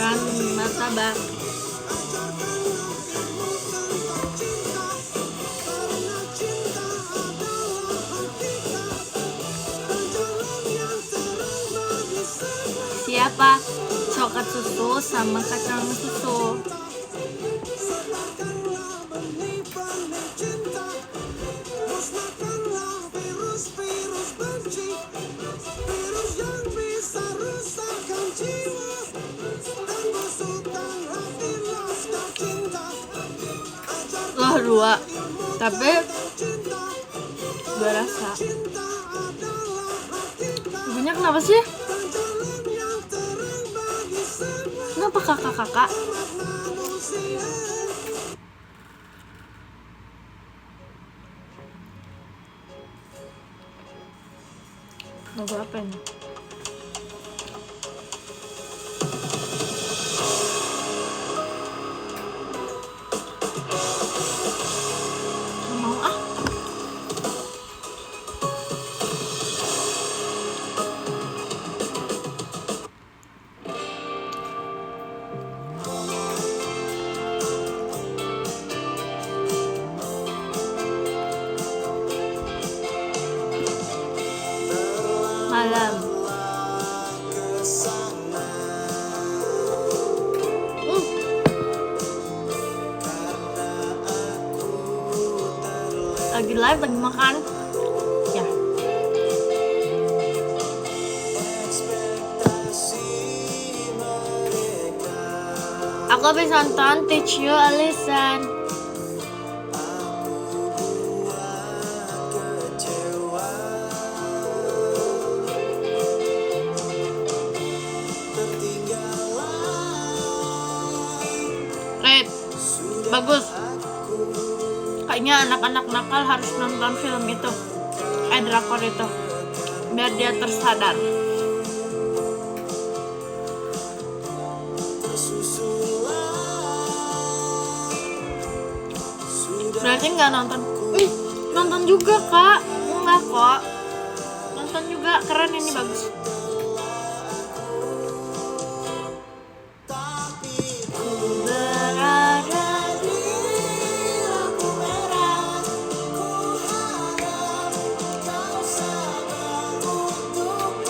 makan martabak. Siapa? Coklat susu sama kacang susu. Loh, dua. Tapi dua rasa. Ibunya kenapa sih? Kenapa kakak-kakak? Lagu apa ini? Gak mau ah. Malam. Lagi live, lagi makan. Ya. Aku habis nonton Teach You a Lesson. Red, bagus. Kayaknya anak-anak nakal harus nonton film itu, drakor itu, biar dia tersadar. Berarti nggak nonton? Nonton juga kak? Enggak kok. Nonton juga, keren ini, bagus.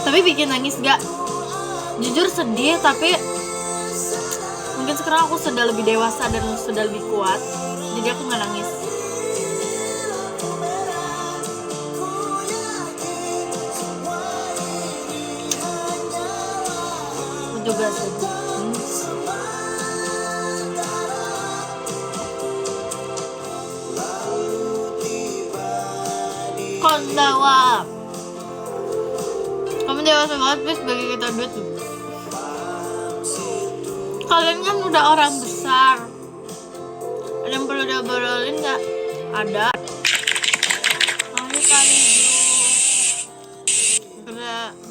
Tapi bikin nangis gak? Jujur sedih, tapi mungkin sekarang aku sudah lebih dewasa dan sudah lebih kuat, jadi aku gak nangis. Aku juga sedih. Kondawa, kamu dewasa banget, please bagi kita duit. Kalian kan udah orang besar. Ada yang perlu diobrolin nggak? Ada. Ini kali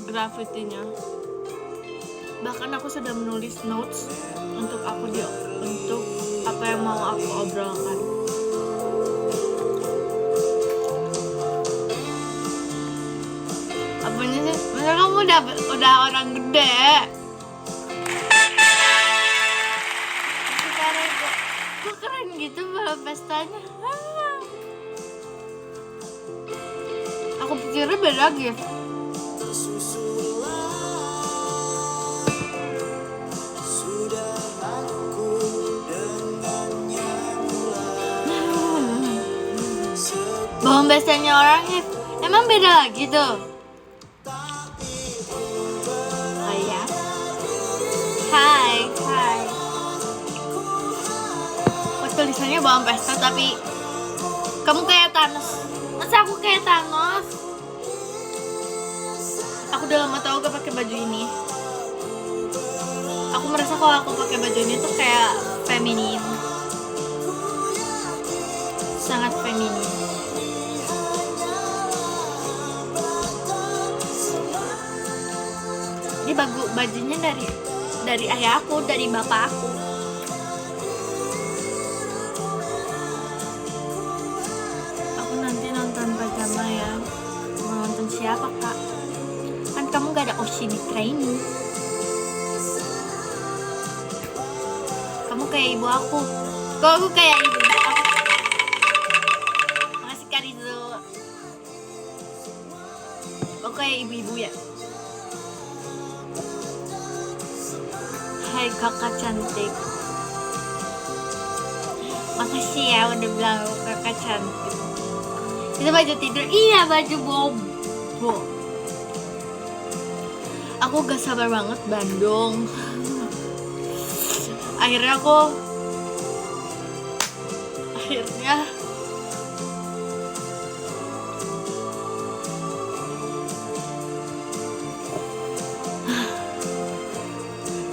grafitinya. Bahkan aku sudah menulis notes untuk untuk apa yang mau aku obrolkan. Apanya sih? Masa kamu udah orang gede? Kok keren gitu malah pestanya? Aku pikirnya beda gitu. Bawa pestanya orang ya, emang beda lagi tuh. Oh ya. Hai. Tulisannya bawang pesta tapi kamu kayak Thanos. Masa aku kayak Thanos? Aku udah lama tau gak pakai baju ini. Aku merasa kalau aku pakai baju ini tuh kayak feminin, sangat feminin. Ini bajunya dari ayah aku, dari bapak aku. Siapa kak? Kan kamu gak ada opsi di training. kamu kayak ibu aku. Kok aku kayak ibu aku? Makasih Kak Rizo. Aku kayak ibu-ibu ya. Hai kakak cantik. Makasih ya udah bilang aku kakak cantik. Itu baju tidur. Iya, baju bobo. Aku gak sabar banget Bandung. Akhirnya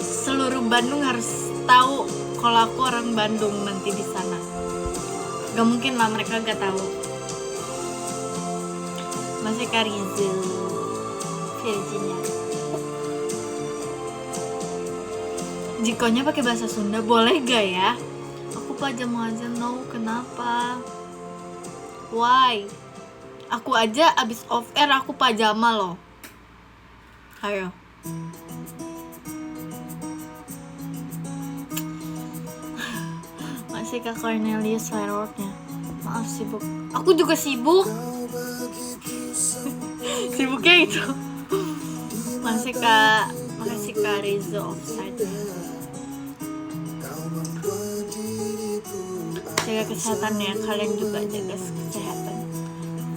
seluruh Bandung harus tahu kalau aku orang Bandung nanti di sana. Gak mungkin lah mereka gak tahu. Masih Karizel Virginia. Jikonya pakai bahasa Sunda boleh gak ya? Aku pajama aja. No, kenapa? Why? Aku aja abis off air aku pajama loh. Ayo. Masih Kak Cornelius fireworknya. Maaf sibuk. Aku juga sibuk. Sibuknya itu. Masih Kak. Makasih Kak Rizzo offside. Jaga kesehatan ya, kalian juga jaga kesehatan.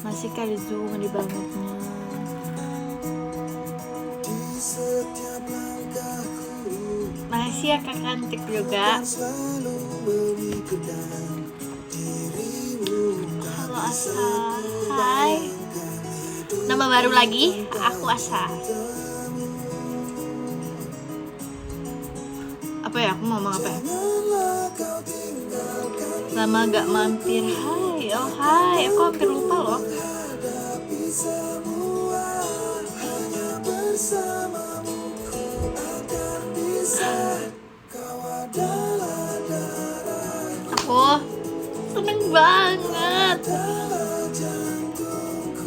Masih Kak Rizzo ngedi bangetnya. Makasih ya Kak Cantik juga. Halo Asa. Hai. Nama baru lagi, aku Asa. Apa ya, aku mau ngomong apa ya? Lama gak mampir. Hai, oh hai, aku hampir lupa loh. Aku seneng banget.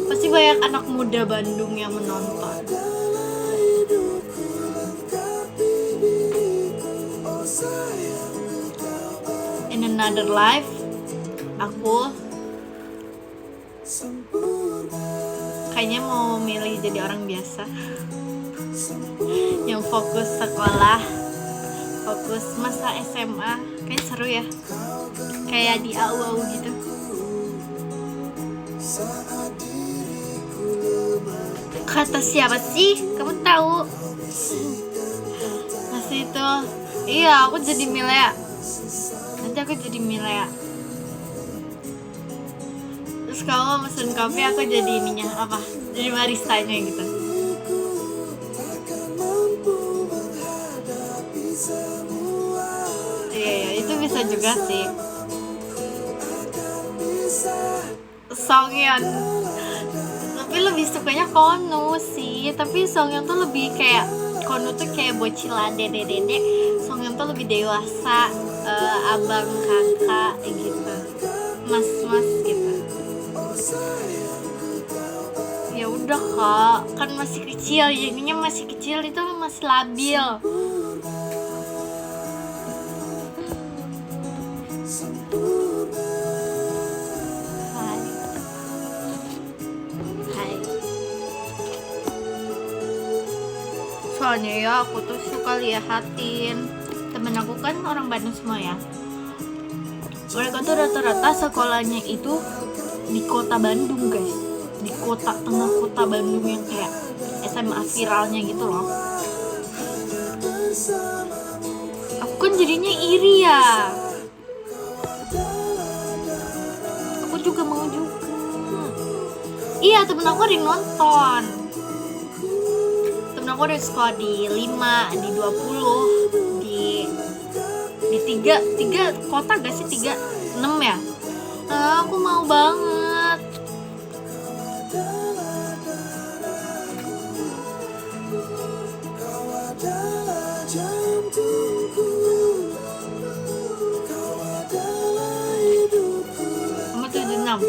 Pasti banyak anak muda Bandung yang menonton. In another life, aku kayaknya mau milih jadi orang biasa yang fokus sekolah, fokus masa SMA. Kayaknya seru ya, kayak di AU gitu. Kata siapa sih? Kamu tahu? Masih itu. Iya, aku jadi Milea. Nanti aku jadi Milea. Terus kalau mesen kopi aku jadi ininya apa? Jadi baristanya gitu. Iya, itu bisa juga sih. Songyeon. Tapi lebih sukanya Konu sih. Tapi Songyeon tuh lebih kayak, Konu tuh kayak bocilan dede-dede. Songyeon tuh lebih dewasa, abang kakak gitu, mas gitu. Ya udah Kak, kan masih kecil, jadinya masih kecil itu masih labil. Hai. Soalnya ya aku tuh suka liatin temen aku kan orang Bandung semua ya. Mereka tuh rata-rata sekolahnya itu di kota Bandung guys, di kota, tengah kota Bandung yang kayak SMA viralnya gitu loh. Aku kan jadinya iri ya. Aku juga mau juga. Iya, temen aku ada yang nonton. Temen aku ada sekolah di 5, di 20, di 3 kota gak sih? 6 ya? Aku mau banget. Kamu 76.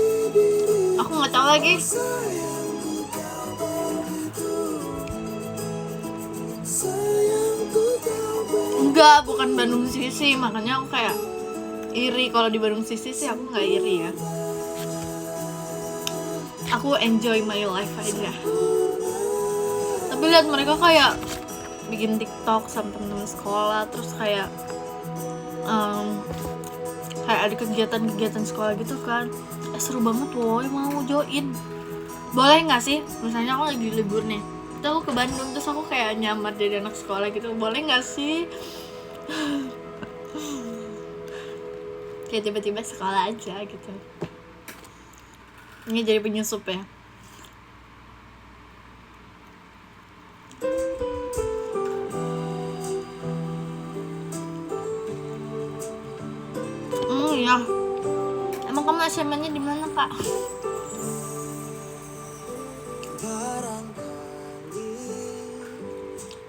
Aku gak tahu lagi. Enggak, bukan Bandung Sisi, makanya aku kayak iri. Kalau di Bandung Sisi sih aku nggak iri ya. Aku enjoy my life aja. Tapi lihat mereka kayak bikin TikTok sama temen-temen sekolah, terus kayak kayak ada kegiatan-kegiatan sekolah gitu kan. Seru banget woy, mau join. Boleh nggak sih? Misalnya aku lagi libur nih, terus aku ke Bandung, terus aku kayak nyamar jadi anak sekolah gitu. Boleh nggak sih? Kayak tiba-tiba sekolah aja gitu. Ini jadi penyusup ya. Iya. Emang kamu SMA-nya di mana, Kak?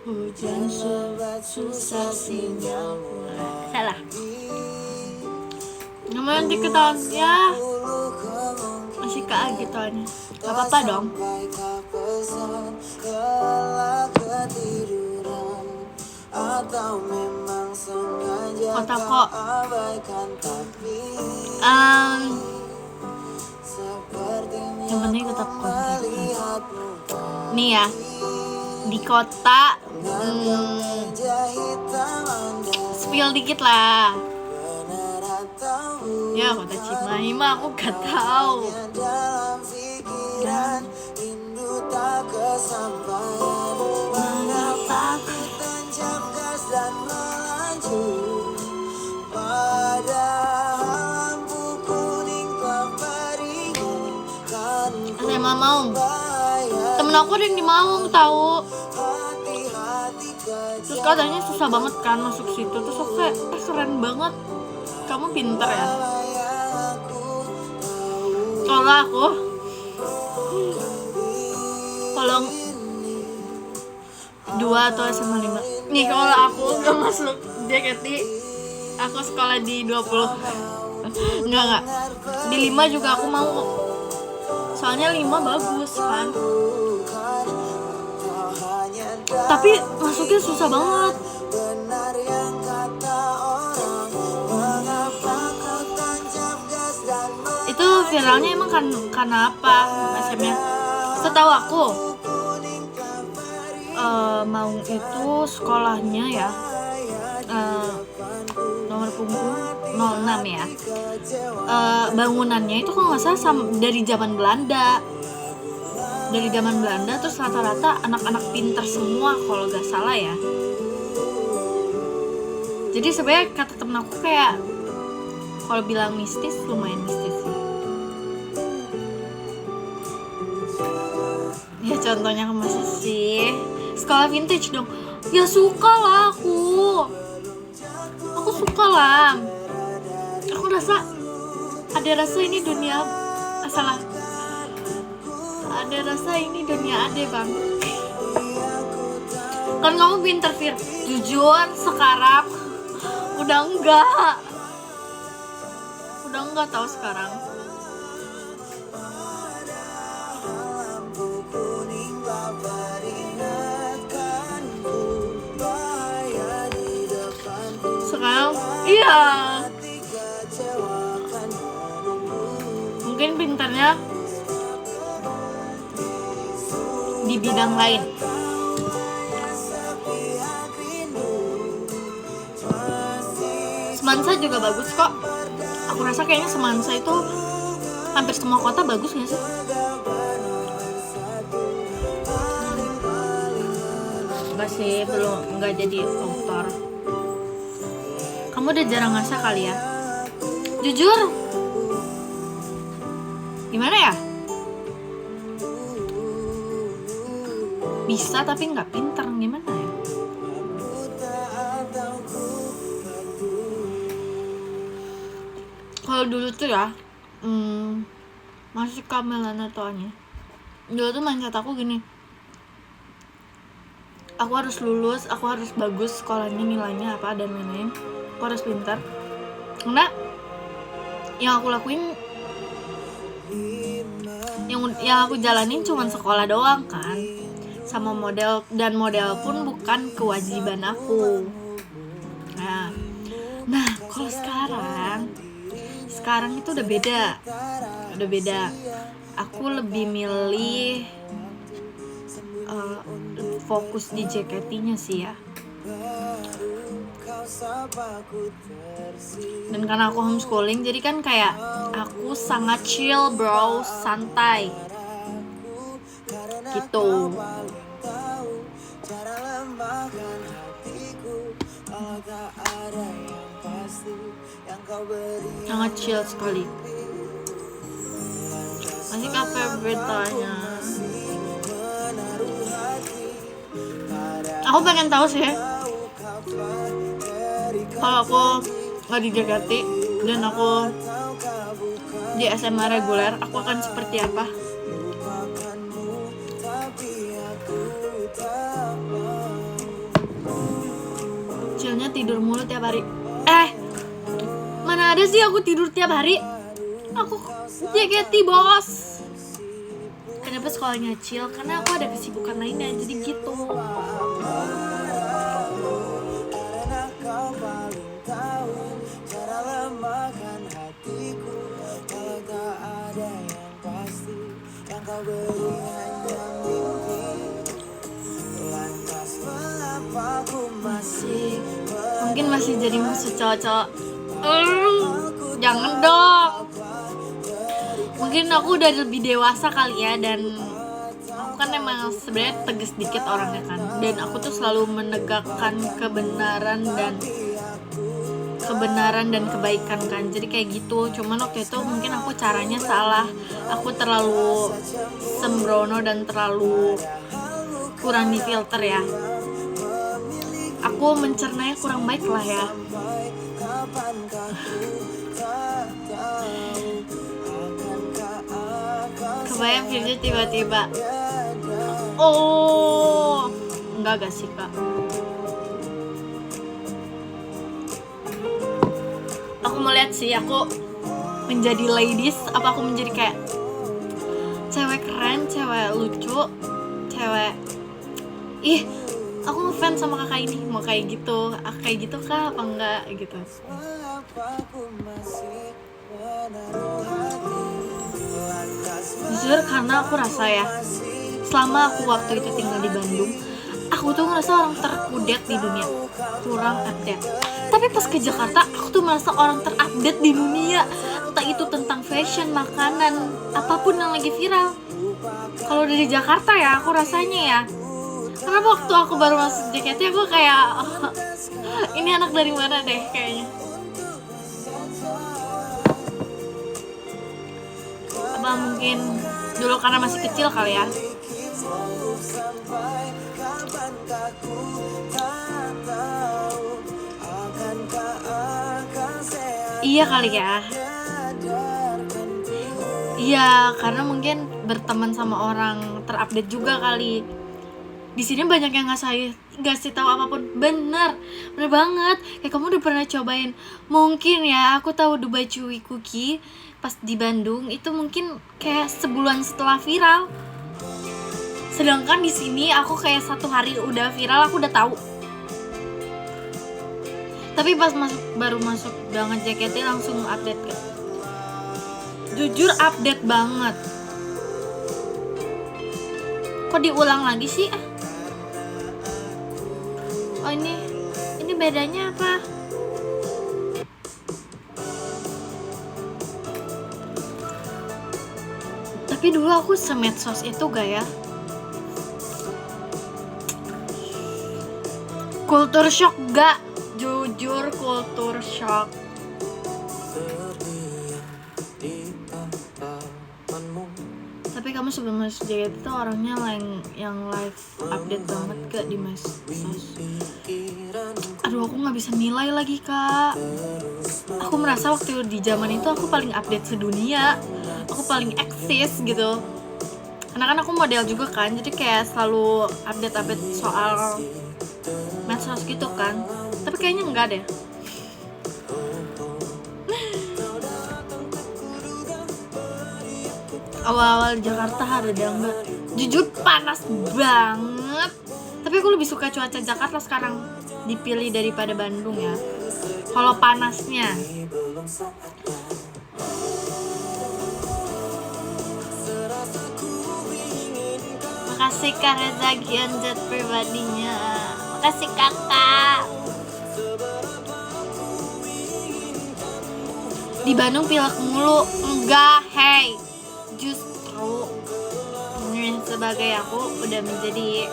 Hujan sobat susah sinyal. Salah. Namanya nanti ketahuan ya. Masih Kak gitu aja. Gak apa-apa dong. Kota kok. Yang penting tetap konten. Nih ya, di kota spill dikit lah. Ya kota Cimahi mah aku gak tahu. Mengapa aku tancap gas dan melaju, padahal lampu kuning telah peringatkan. SMA Maung. Temen aku ada yang di Maung tahu. Terus katanya susah banget kan masuk situ. Terus aku kayak keren banget. Kamu pinter ya. Kalau aku kalau 2 atau SMA 5. Nih kalau aku udah masuk JKT, aku sekolah di 20. Enggak. Di 5 juga aku mau. Soalnya 5 bagus kan. Tapi masuknya susah banget. Itu viralnya emang karena apa SM-nya? Setahu aku Maung itu sekolahnya ya nomor punggung 06 ya. Bangunannya itu kalau nggak salah dari zaman Belanda. Terus rata-rata anak-anak pintar semua kalau nggak salah ya. Jadi sebenarnya kata temen aku kayak kalau bilang mistis, lumayan mistis sih. Ya contohnya masa sih sekolah vintage dong. Ya suka lah aku suka lah. Aku rasa ini dunia ada rasa ini dunia ade bang. Kan kamu pinter Fir. Jujur sekarang udah enggak tahu sekarang. Sekarang iya. Mungkin pintarnya di bidang lain. Semansa juga bagus kok. Aku rasa kayaknya Semansa itu hampir semua kota bagus nggak sih? Enggak sih, enggak jadi aktor. Kamu udah jarang ngasah kali ya? Jujur, gimana ya? Bisa tapi nggak pinter, gimana ya? Kalau dulu tuh ya, masih Kamelana toanya. Dulu tuh mindset aku gini, aku harus lulus, aku harus bagus sekolahnya, nilainya apa dan lain-lain. Aku harus pintar. Karena yang aku lakuin, yang aku jalanin cuma sekolah doang kan, sama model, dan model pun bukan kewajiban aku. sekarang itu udah beda. Aku lebih milih fokus di JKT-nya sih ya. Dan karena aku homeschooling, jadi kan kayak aku sangat chill bro, santai gitu. Sangat chill sekali. Masih apa beritanya? Aku pengen tahu sih kalau aku nggak di JKT dan aku di SMA reguler, aku akan seperti apa? Chillnya tidur mulu tiap hari. Mana ada sih aku tidur tiap hari? Aku JKT bos. Kenapa sekolahnya chill? Karena aku ada kesibukan lainnya, jadi gitu. Mungkin masih jadi musuh cowok-cowok. Jangan dong. Mungkin aku udah lebih dewasa kali ya, dan aku kan emang sebenarnya tegas dikit orangnya kan, dan aku tuh selalu menegakkan kebenaran dan kebaikan kan, jadi kayak gitu. Cuman waktu itu mungkin aku caranya salah, aku terlalu sembrono dan terlalu kurang difilter ya, aku mencernanya kurang baik lah ya. Kebayang Virgi tiba-tiba enggak sih kak. Aku mau lihat sih, aku menjadi ladies apa aku menjadi kayak cewek keren, cewek lucu, cewek aku ngefans sama kakak ini, mau kayak gitu kak apa enggak gitu. Jujur karena aku rasa ya, selama aku waktu itu tinggal di Bandung, aku tuh ngerasa orang terupdate di dunia, kurang update. Tapi pas ke Jakarta, aku tuh merasa orang terupdate di dunia, entah itu tentang fashion, makanan, apapun yang lagi viral. Kalau dari Jakarta ya, aku rasanya ya, karena waktu aku baru masuk JKT, aku kayak ini anak dari mana deh kayaknya. Apa mungkin dulu karena masih kecil kali ya. Iya kali ya. Iya, karena mungkin berteman sama orang terupdate juga kali. Di sini banyak yang ngasih tahu apapun. Bener banget. Kayak kamu udah pernah cobain, mungkin ya, aku tahu Dubai Chewy Cookie pas di Bandung itu mungkin kayak sebulan setelah viral. Sedangkan di sini aku kayak 1 hari udah viral, aku udah tahu. Tapi pas baru masuk banget JKT langsung update kan. Jujur update banget. Kok diulang lagi sih? Oh ini bedanya apa? Tapi dulu aku semedsos itu gak ya? Culture shock gak? Jujur culture shock. Tapi kamu sebelum masuk JKT itu orangnya yang live update banget gak di medsos? Aduh, aku gak bisa nilai lagi kak. Aku merasa waktu di zaman itu aku paling update sedunia, aku paling eksis gitu. Karena kan aku model juga kan, jadi kayak selalu update soal medsos gitu kan. Tapi kayaknya enggak deh. Awal-awal di Jakarta ada enggak? Jujur panas banget. Tapi aku lebih suka cuaca Jakarta sekarang dipilih daripada Bandung ya. Kalau panasnya. Makasih Kak Reza Gianjat pribadinya. Makasih kakak. Di Bandung pilek mulu. Enggak, hey. Justru sebagai aku udah menjadi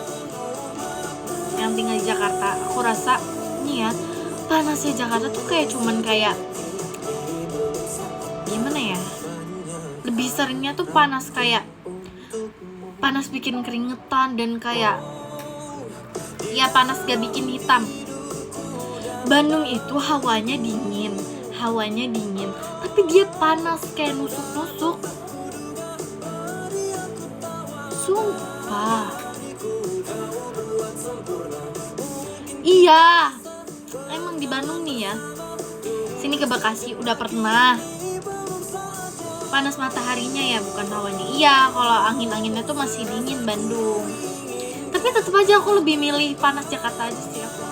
yang tinggal di Jakarta, aku rasa nih ya, panasnya Jakarta tuh kayak cuman kayak gimana ya, lebih seringnya tuh panas kayak panas bikin keringetan dan kayak ya panas gak bikin hitam. Bandung itu hawanya dingin, tapi dia panas kayak nusuk-nusuk. Sumpah. Iya, emang di Bandung nih ya. Sini ke Bekasi udah pernah. Panas mataharinya ya, bukan hawanya. Iya, kalau angin-anginnya tuh masih dingin Bandung. Tapi tetap aja aku lebih milih panas Jakarta aja sih aku.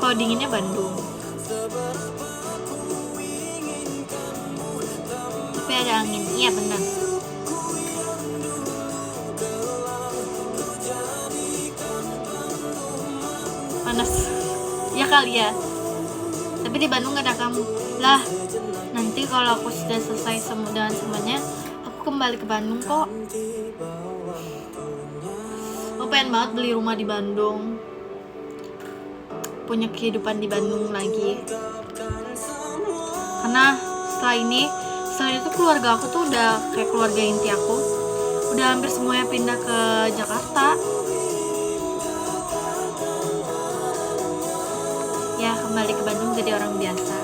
Kalau dinginnya Bandung. Tapi ada angin, iya benar. Panas ya kali ya, tapi di Bandung gak ada kamu lah. Nanti kalau aku sudah selesai dengan semuanya, aku kembali ke Bandung kok. Aku pengen banget beli rumah di Bandung, punya kehidupan di Bandung lagi. Karena setelah itu keluarga aku tuh udah kayak keluarga inti aku, udah hampir semuanya pindah ke Jakarta. Ya kembali ke Bandung jadi orang biasa.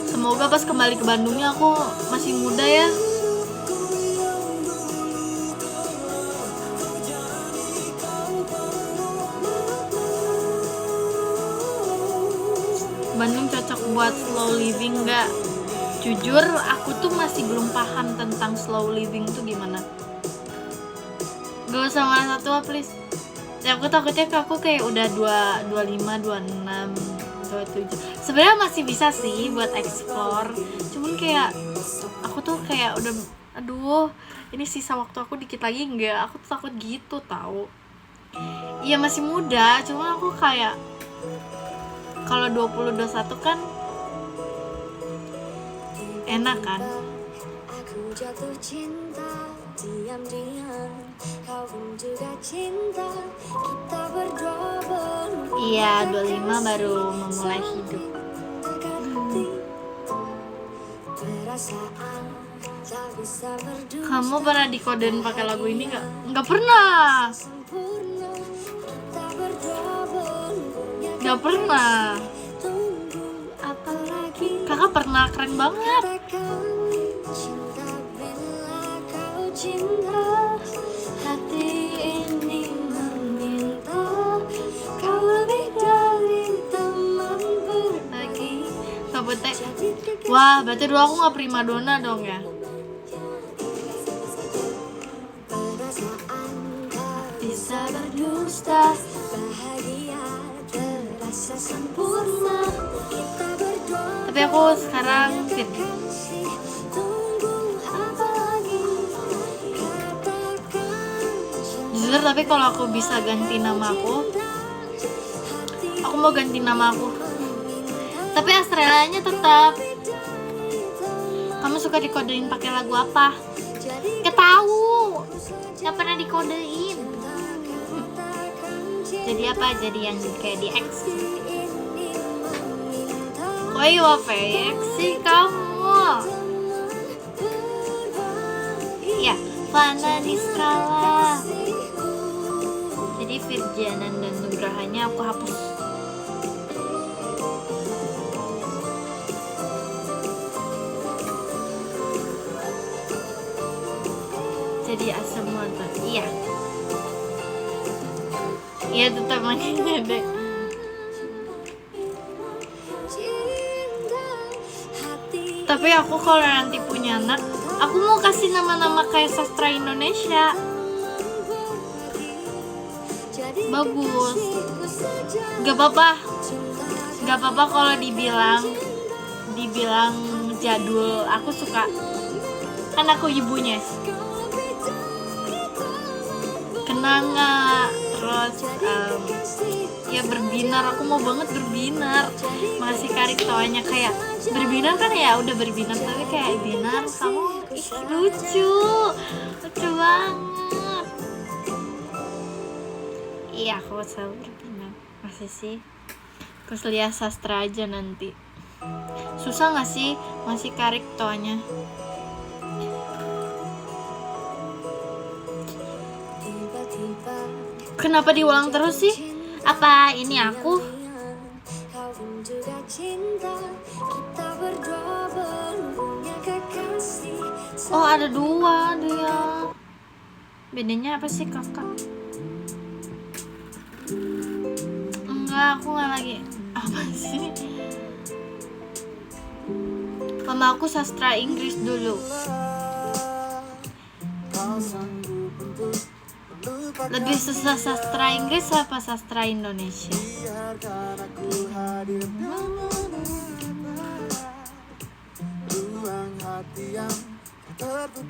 Semoga pas kembali ke Bandungnya aku masih muda ya. Bandung cocok buat slow living gak? Jujur aku tuh masih belum paham tentang slow living tuh gimana. Gak usah merasa tua please. Ya aku takutnya aku kayak udah 25, 26, 27. Sebenarnya masih bisa sih buat explore. Cuman kayak aku tuh kayak udah aduh, ini sisa waktu aku dikit lagi enggak. Aku tuh takut gitu tahu. Iya masih muda, cuman aku kayak kalau 20, 21 kan enak kan. Aku jatuh cinta diam-diam, kau pun juga cinta, kita berdua berubah. Iya, 25 baru memulai hidup. Kamu pernah dikodein pakai lagu ini nggak? Nggak pernah. Nggak pernah. Kakak pernah, keren banget. Cinta hati ini meminta kau lebih dari teman berbagi. Kabute. Wah, berarti dulu aku nggak primadona dong ya. Bisa berdusta, bahagia terasa sempurna. Tapi aku sekarang fit. Jujur, tapi kalau aku bisa ganti nama aku mau ganti nama aku. Tapi Australianya tetap. Kamu suka dikodein pakai lagu apa? Gak tahu. Gak pernah dikodein. Jadi apa? Jadi yang kayak di X. Oh iya, fake sih kamu. Ya, Fana Niskala. Jadi Virjanan dan Nugrahanya aku hapus. Jadi asam motor. Iya. Iya tetap makanya deh. Tapi aku kalau nanti punya anak, aku mau kasih nama-nama kayak sastra Indonesia. Bagus. Gak apa-apa kalau dibilang jadul. Aku suka. Kan aku ibunya. nanga, terus ya berbinar. Aku mau banget berbinar. Masih Karik tawanya kayak berbinar kan ya udah berbinar, tapi kayak binar kamu lucu banget. Iya aku selalu berbinar. Masih sih kuliah sastra aja nanti. Susah nggak sih masih Karik tawanya? Kenapa diulang terus sih? Apa ini aku? Oh ada 2 dia. Bedanya apa sih kakak? Enggak, aku nggak lagi. Apa sih? Mama aku sastra Inggris dulu. Lebih susah sastra Inggris apa sastra Indonesia?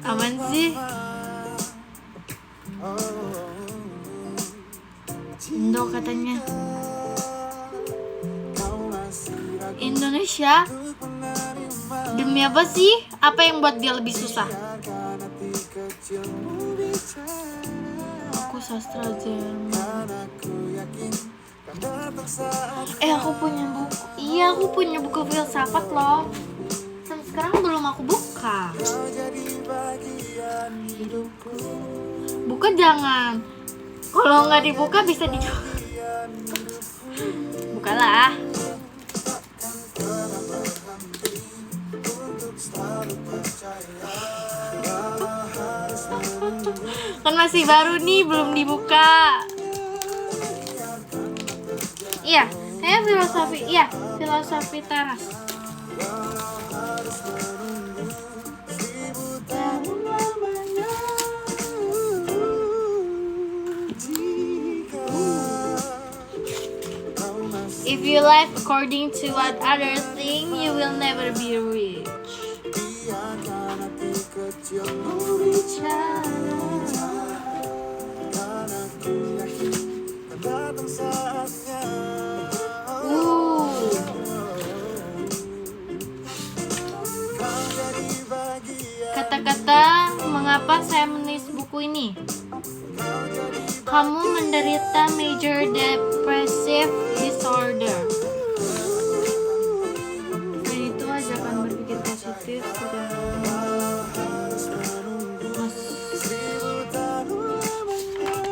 Aman sih. Indo katanya. Indonesia. Demi apa sih? Apa yang buat dia lebih susah? Aku sastra Jerman. Aku punya buku. Iya, aku punya buku filsafat loh. Sampai sekarang belum aku buka. Buka jangan. Kalau nggak dibuka bisa dijual. Bukalah. Kan masih baru nih, belum dibuka. Iya, saya filosofi. Iya, filosofi teras. If you live according to what others think, you will never be rich. Kata-kata mengapa saya menulis buku ini. Kamu menderita major depressive disorder. Dan itu ajakan berpikir positif sudah.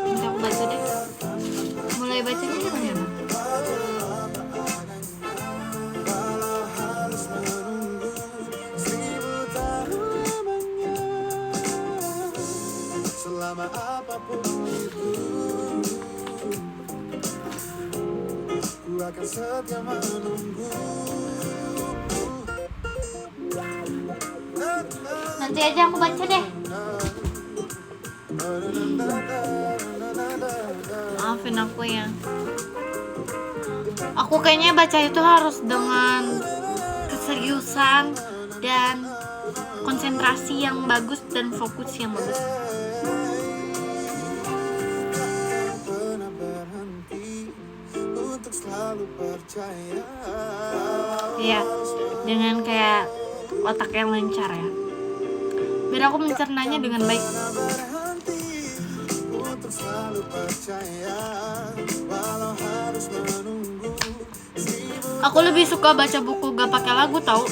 Minta aku baca deh. Mulai bacanya gimana? Selama apapun itu, ku akan setia menunggu. Nanti aja aku baca deh. Maafin aku ya. Aku kayaknya baca itu harus dengan keseriusan dan konsentrasi yang bagus dan fokus yang bagus. Iya, dengan kayak otak yang lancar ya. Biar aku mencernanya dengan baik. Aku lebih suka baca buku gak pakai lagu tau.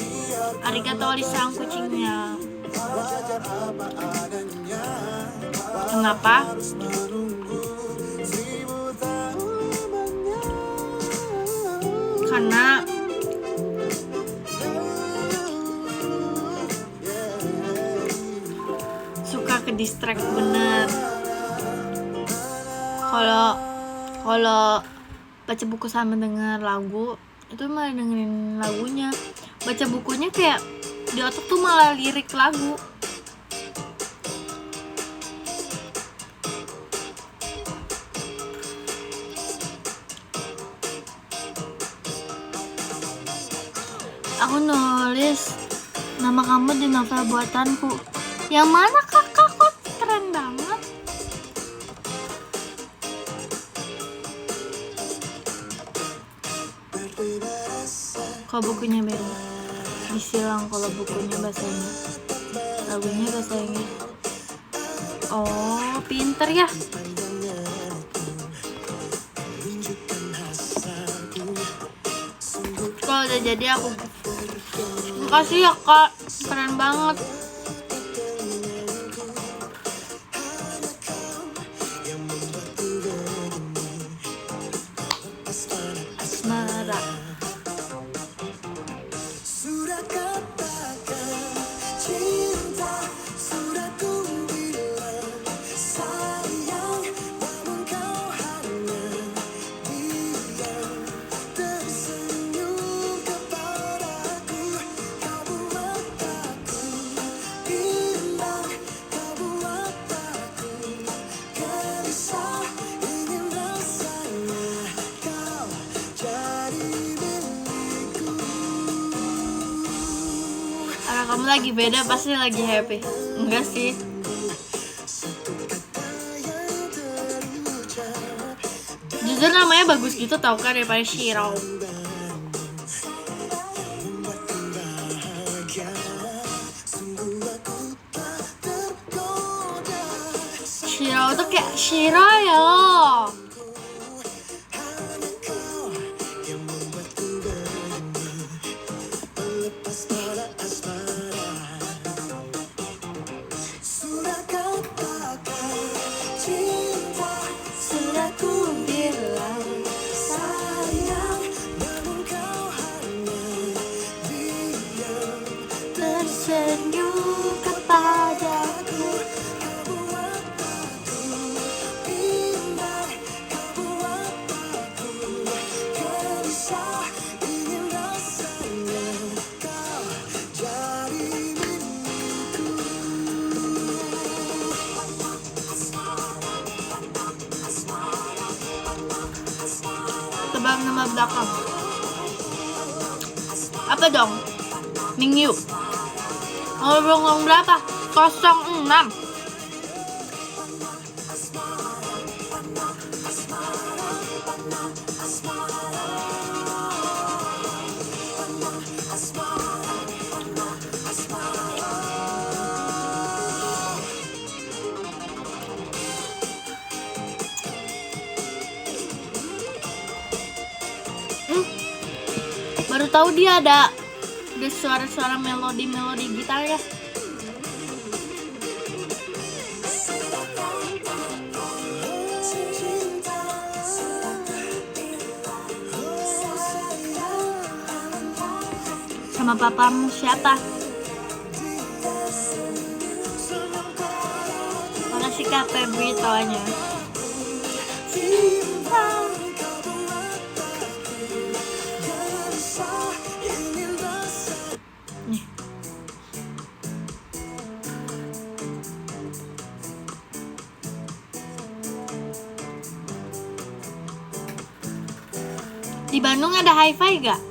Arigato sang kucingnya. Kenapa? Karena suka ke distract bener. Kalau baca buku sama denger lagu itu malah dengerin lagunya. Baca bukunya kayak di otak tuh malah lirik lagu. Aku nulis nama kamu di novel buatanku. Yang mana kakak? Kok keren banget. Kalau bukunya beda, disilang. Kalau bukunya bahasa Inggris, lagunya bahasa Inggris. Oh, pinter ya. Kalau udah jadi aku makasih ya kak, keren banget. Asmara. Kamu lagi beda, pasti lagi happy. Enggak sih. Jujur namanya bagus gitu tau kan, daripada Shiro. Shiro tuh kayak Shiro ya. Tersenyum kepadaku. Tebak nama belakang. Apa dong? Mingyu. Oh, belum berapa? 06. Baru tahu dia ada suara-suara melodi gitar ya. Sama papamu siapa? Makasih Kak Febri tawanya. Nih. Di Bandung ada hi-fi gak?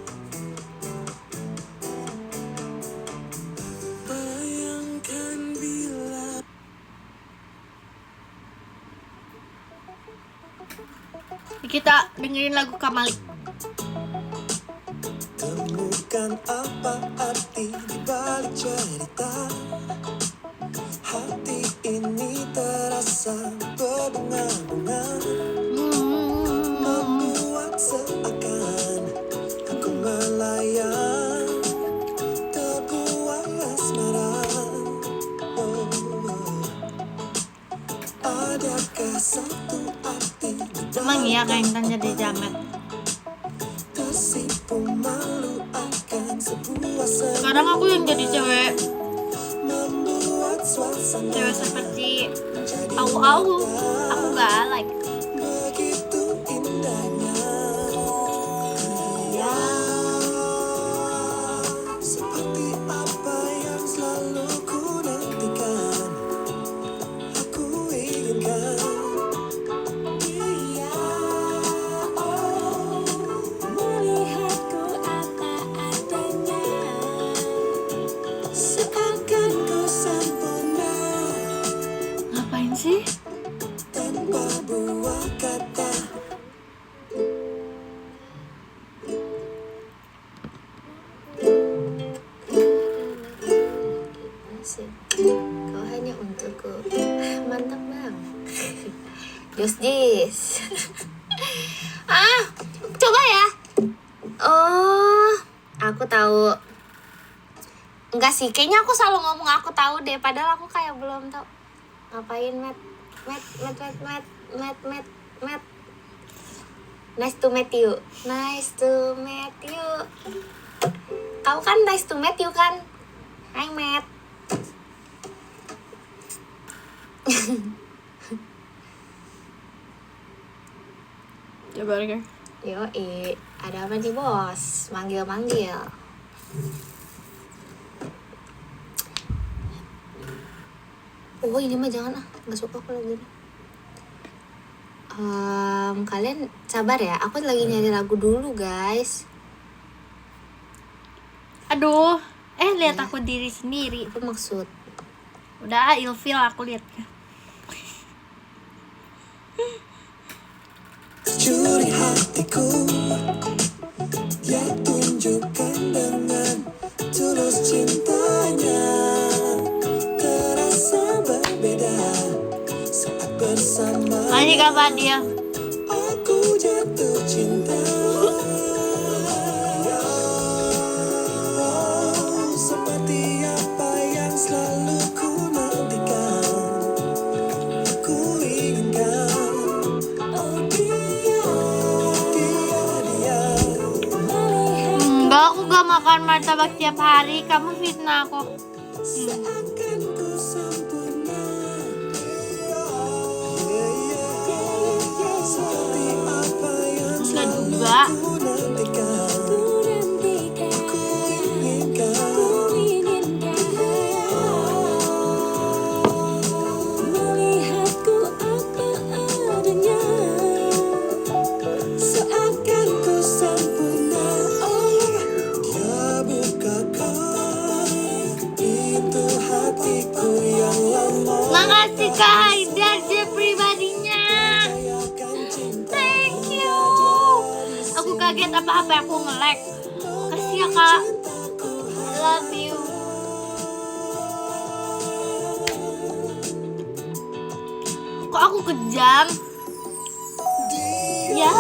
Kita dengerin lagu Kamali. Temukan apa arti dibalik cerita. Hati ini terasa berbunga-bunga, membuat seakan aku melayang terbuai asmara. Adakah satu arti? Emang iya kayak Intan jadi jamet. Tersipu malu akan sebuah Sekarang aku yang jadi cewek membuat suasana cewek seperti au-au. Aku gak like. begitu indahnya. Ya, seperti apa yang selalu ku nantikan, aku inginkan. Dia, oh, melihatku apa adanya, seakan ku sempurna Ngapain sih? tanpa buat Jis. Coba ya. Oh, aku tahu. Enggak sih, kayaknya aku selalu ngomong aku tahu deh, padahal aku kayak belum tahu. Ngapain, Matt? Nice to meet you. Kamu kan nice to meet you kan? Hai, Matt. Ya burger. Yoi, ada apa nih bos? Manggil-manggil. Oh ini mah jangan nggak suka kalau gini. Kalian sabar ya, aku lagi nyari lagu dulu guys. Aduh, lihat Ya. aku diri sendiri. Apa maksud? Udah ilfil aku lihat. Curi hatiku, dia tunjukkan dengan tulus cintanya. Terasa berbeda saat bersama. Masih kapan dia? Aku jatuh cinta. Oh, seperti apa yang selalu ku nantikan, ku inginkan. Oh dia. Enggak, aku gak makan martabak tiap hari. Kamu fitnah aku. Seakan ku sempurna. Seperti apa yang Enggak juga. ku nantikan, ku inginkan. Melihatku apa adanya, seakan ku sempurna. Oh, dia bukakan pintu hatiku yang lama. Makasih Kak Haidar dia pribadinya. Percayakan cinta. Thank you. Aku kaget apa-apa aku nge-lag. Makasih ya Kak. I love you. Kok aku kejam? Ya.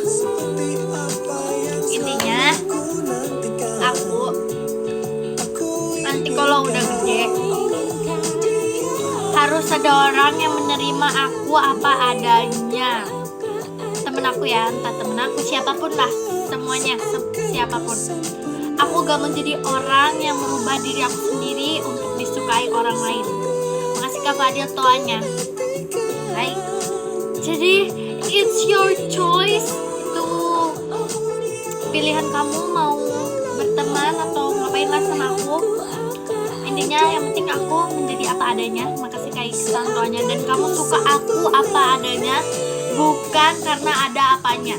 Seperti apa yang Intinya ku nantikan, aku ku nanti kalau udah gede harus ada orang yang menerima aku apa adanya. Temen aku ya, entah temen aku siapapun lah, semuanya siapapun. Aku gak mau jadi orang yang merubah diri aku sendiri untuk disukai orang lain. Makasih Kak Fadil toanya. Hai. Jadi it's your choice. Itu pilihan kamu mau berteman atau ngapain lah sama aku. Intinya yang penting aku menjadi apa adanya. Makasih Kak Iksan toanya. Dan kamu suka aku apa adanya, bukan karena ada apanya.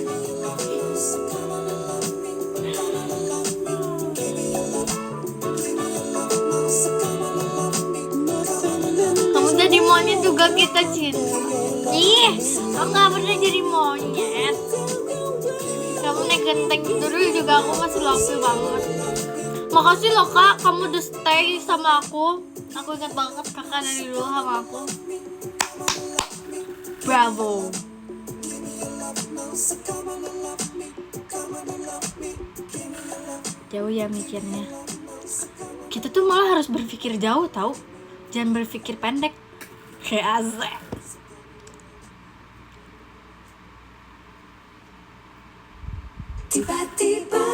Kamu jadi monyet juga kita cinta. Ih, aku gak pernah jadi monyet. Kamu naik genteng dulu juga aku masih love banget. Makasih loh Kak, kamu udah stay sama aku. Aku ingat banget kakak dari dulu sama aku. Bravo. Jauh ya mikirnya. Kita tuh malah harus berpikir jauh tahu. Jangan berpikir pendek. Kayak azek. tiba-tiba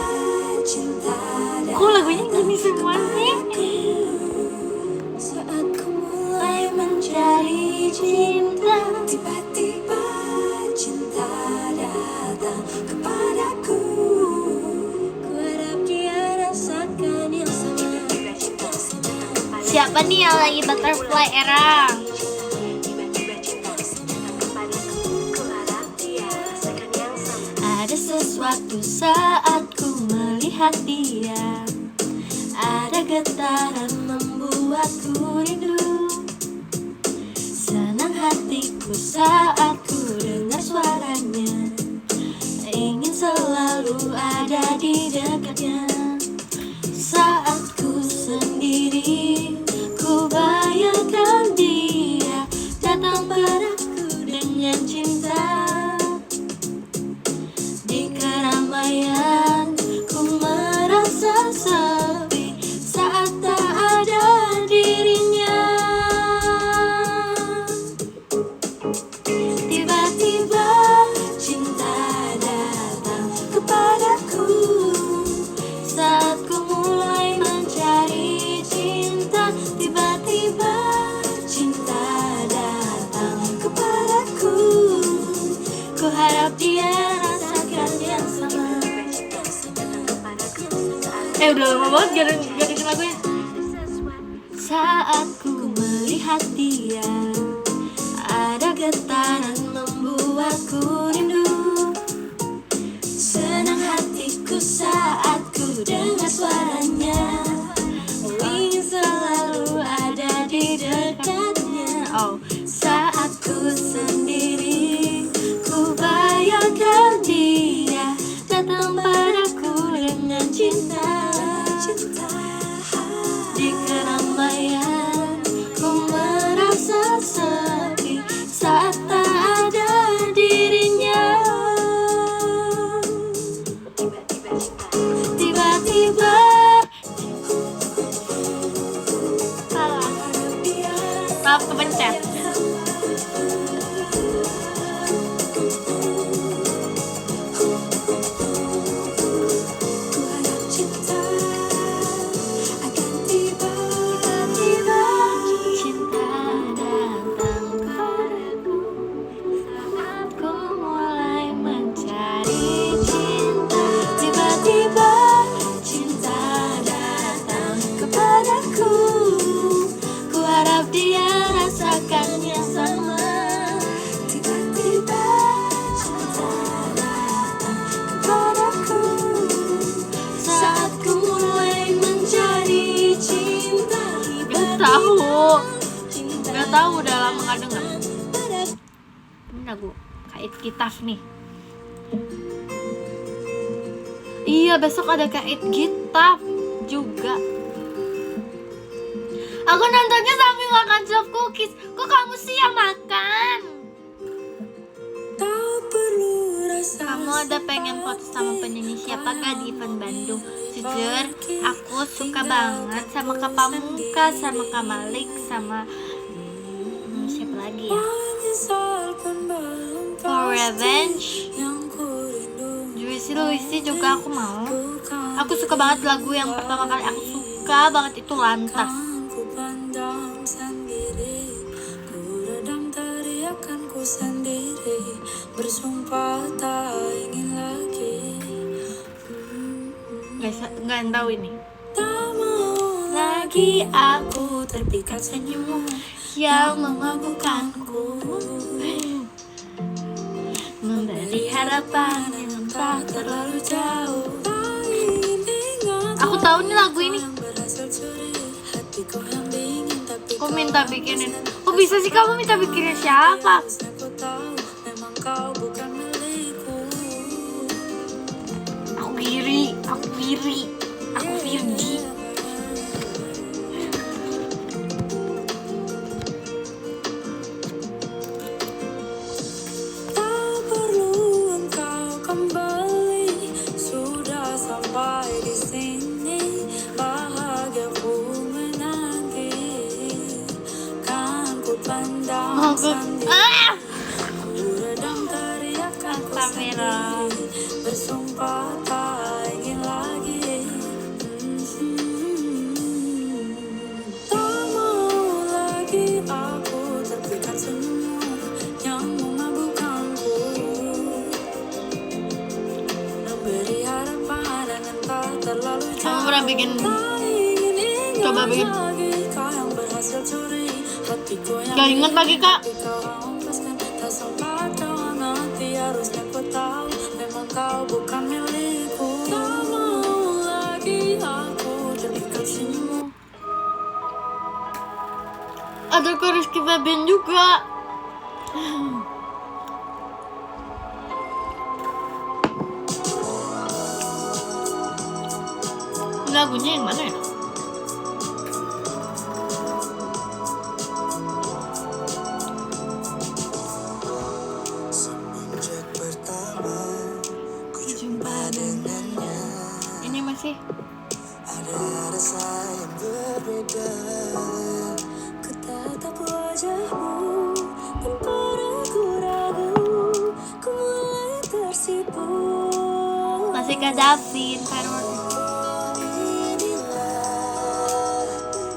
cinta Kok lagunya gini semua sih? saat ku Mulai mulai mencari cinta. tiba-tiba cinta datang kepadaku. Ku harap dia rasakan yang sama. Siapa nih yang lagi butterfly era? Ada sesuatu saat ku melihat dia. Ada getaran membuatku rindu. Senang hatiku saat ku dengar suaranya. Ingin selalu ada di dekatnya. Saat ku sendiri, ku bayangkan dia datang Udah lama banget gak dengerin lagunya. Saat ku melihat dia, ada getaran membuatku rindu. Senang hatiku saat ku dengar suaranya, ingin selalu ada di dekatnya. Saat ku sendiri, ku bayangkan dia datang padaku dengan cinta. Di keramaian ku merasa sepi saat tak ada dirinya. Tiba-tiba maaf kepencet. Gak tahu udah lama gak denger. Ini lagu Kait Gitaf nih. Iya, besok ada Kait Gitaf juga. Aku nontonnya sambil makan soft cookies. Kok kamu sih yang makan? Kamu ada pengen foto sama penyanyi siapa gak di event Bandung? Jujur, aku suka banget sama Kak Pamungkas, sama Kak Malik, sama siapa lagi ya? For Revenge, Juicy juga aku mau. Aku suka banget lagu yang pertama kali aku suka banget itu Lantas. Bersumpah tak ingin lagi. Nggak tahu ini. Tak mau lagi aku terpikat senyummu yang memabukkanku, memberi harapan yang tak terlalu jauh. Aku tahu nih lagu ini. Aku minta bikinin. Kok bisa sih kamu minta bikinin siapa? Kau bukan milikku. Aku Virgi. Tak perlu engkau kembali, sudah sampai di sini. Bahagiaku menanti, kan ku pandang sendiri. Kamera. Bersumpah tak ingin lagi. Tak mau lagi aku terpikat senyummu yang memabukkanku, memberi harapan yang tak terlalu jauh. Kamu pernah bikin? Coba bikin. Gak inget lagi Kak. Tak sempat dalam hati, harusnya ku tahu memang kau bukan milikku. Tak mau lagi aku terpikat senyummu. Ada ke Rizky Febian juga. Lagunya yang mana ya? Ini masih Ada rasa yang berbeda. Ku tatap wajahmu tanpa ragu-ragu, ku mulai tersipu. masih Kak Davin, Farul. Inilah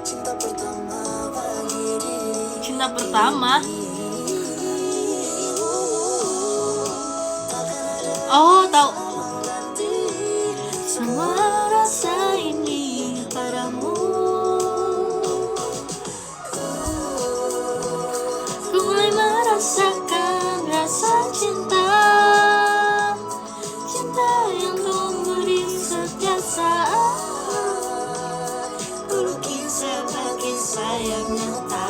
cinta pertama bagi diri. Cinta pertama. Oh, tahu. Semua rasa ini yang memberi setiap saat. Lukis sebagai sayap nyata.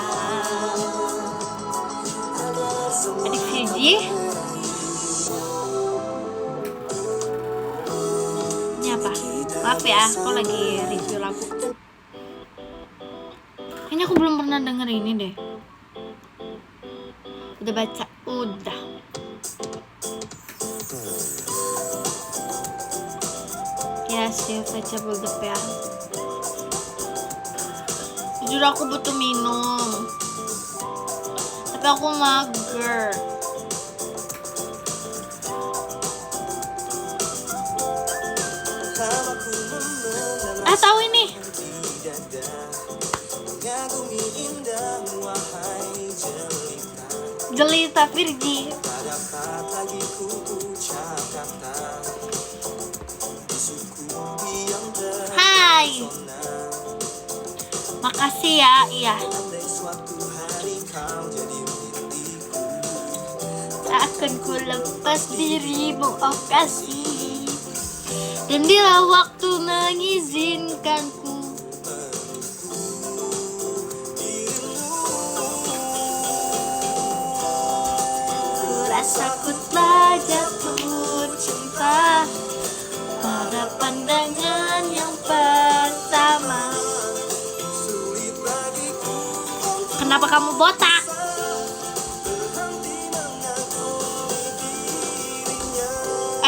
Adik Fiji. Ini apa? Maaf ya, aku lagi review lagu. Kayaknya aku belum pernah denger ini deh. Udah baca? Udah. Ya sih, baca buldep ya. Jujur aku butuh minum, tapi aku mager. Tahu ini? Jelita Virgi. Hai. Makasih ya, iya. Akan ku lepas dirimu, oh kasih. Dan bila waktu mengizinkanku. Ku rasa ku telah jatuh cinta pada pandangan yang pertama. Kenapa kamu botak?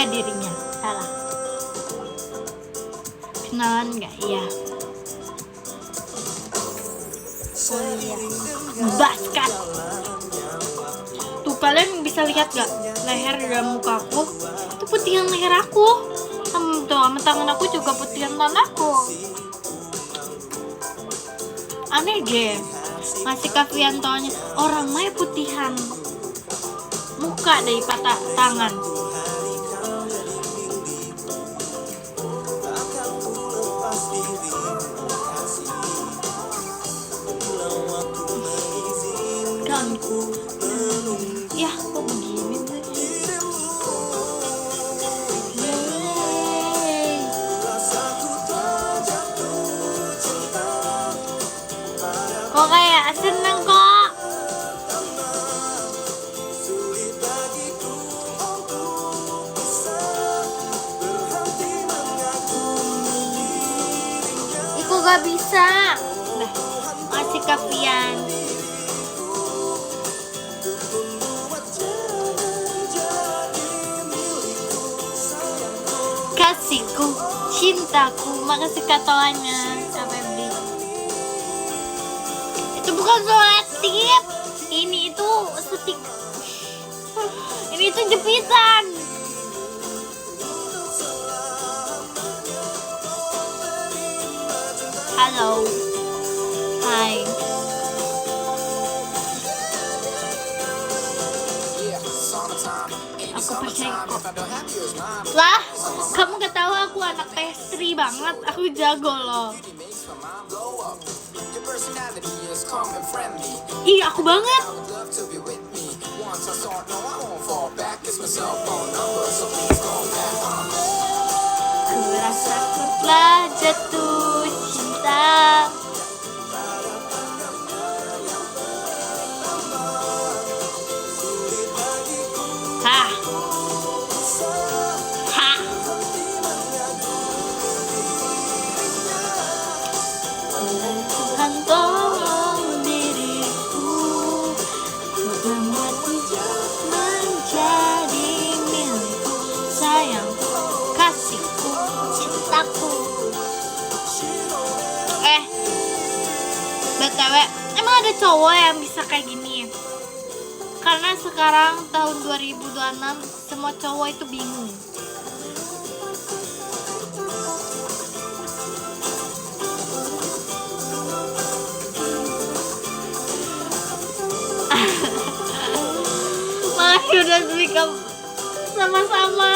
Dirinya salah. Kenalan nggak? Iya. Oh iya. Basket. Tuh kalian bisa lihat gak leher dan muka aku? Itu putihan leher aku. Tuh sama tangan aku juga putihan tangan aku. Aneh deh. Masih Kaviantonya orang mah putihan muka dari patah tangan. Ya, kok begini tuh? Kok kayak seneng kok? Iku gak bisa. Nah, masih Kavian. Kasihku, cintaku, makasih kataannya. Sampai beli. Itu bukan selotip. Ini itu setik. Ini itu jepitan. Halo. Hai. Aku percaya kok. Lah, kamu gak tahu aku anak pastry banget. Aku jago loh. Ih, aku banget. Ku rasa ku telah jatuh cinta. Tuhan tolong diriku, ku bermati menjadi milikku, sayangku, kasihku, cintaku. BTW, emang ada cowok yang bisa kayak gini? Karena sekarang tahun 2026 semua cowok itu bingung. Makasih udah speak up sama-sama.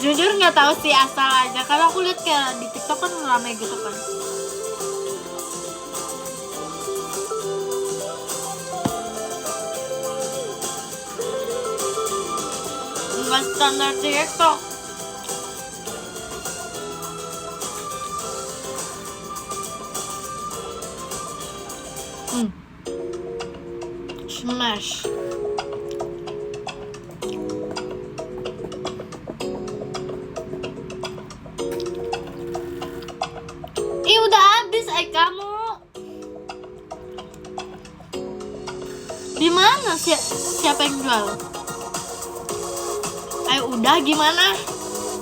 Jujur nggak tahu sih, asal aja. Karena aku lihat kayak di TikTok kan ramai gitu kan. Nggak standar TikTok. Smash. Udah habis kamu. Di mana siapa yang jual? Udah gimana?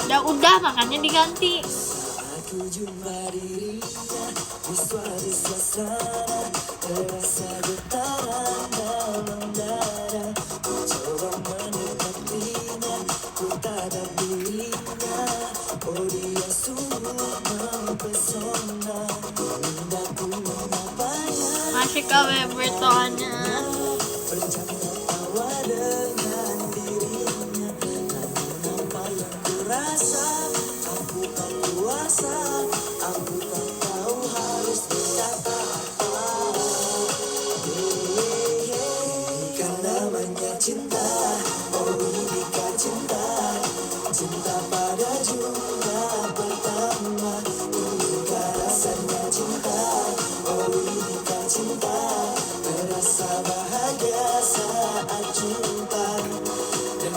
Udah makanya diganti. Aku jumpa dirinya di suatu suasana, terasa getaran dalam dada. Ku coba mendekatinya, ku tatap dirinya. Oh dia sungguh mempesona, indahku mengapanya. Masih kawe bertanya. Bercanda tawa dengan dirinya, namun apa yang ku rasa, aku tak kuasa, aku tak tahu harus berkata apa. Kan namanya cinta, oh inikah cinta, cinta pada jumpa pertama. Inikah rasanya cinta, oh inikah cinta, terasa bahagia saat jumpa. Dan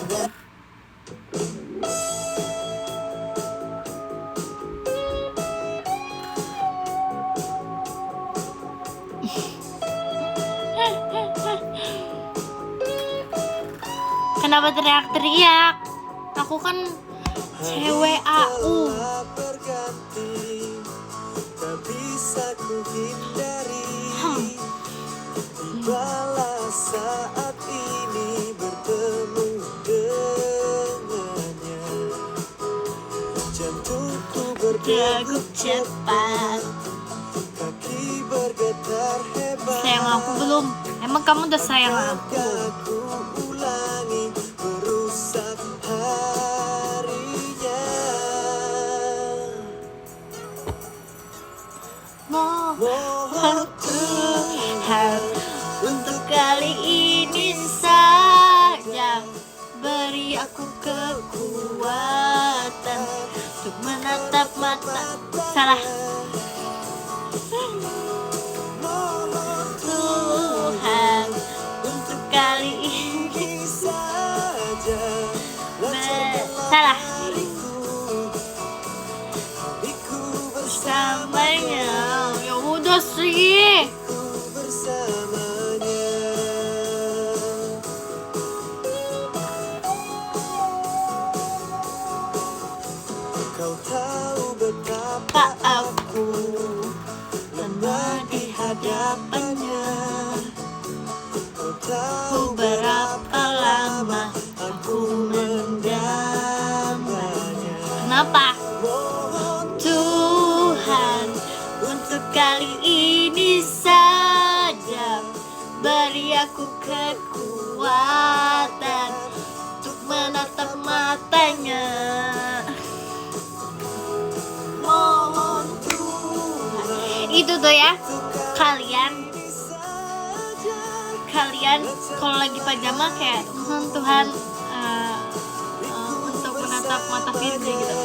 Kenapa teriak-teriak? Aku kan cewek AU. telah berganti, tak bisa ku hindari. Tibalah saat ini bertemu dengannya. Jantungku berdegup Cepat. kaki bergetar hebat. Sayang aku belum. Emang kamu udah sayang aku? Aku ulangi merusak harinya. Mohon Tuhan untuk kali ini saja beri aku kekuatan untuk menatap mata. Salah. Tuhan untuk kali ini Saja salah hariku bersamanya. Ya udah sih. bersamanya. Kau tahu betapa Aku lemah di hadapannya. Kau tahu berapa lama aku mendamanya. kenapa? Mohon Tuhan untuk kali ini saja beri aku kekuatan untuk menatap matanya. Mohon Tuhan. Itu tuh ya, kalian kalau lagi pajama kayak mohon Tuhan untuk menatap mata Firly gitu.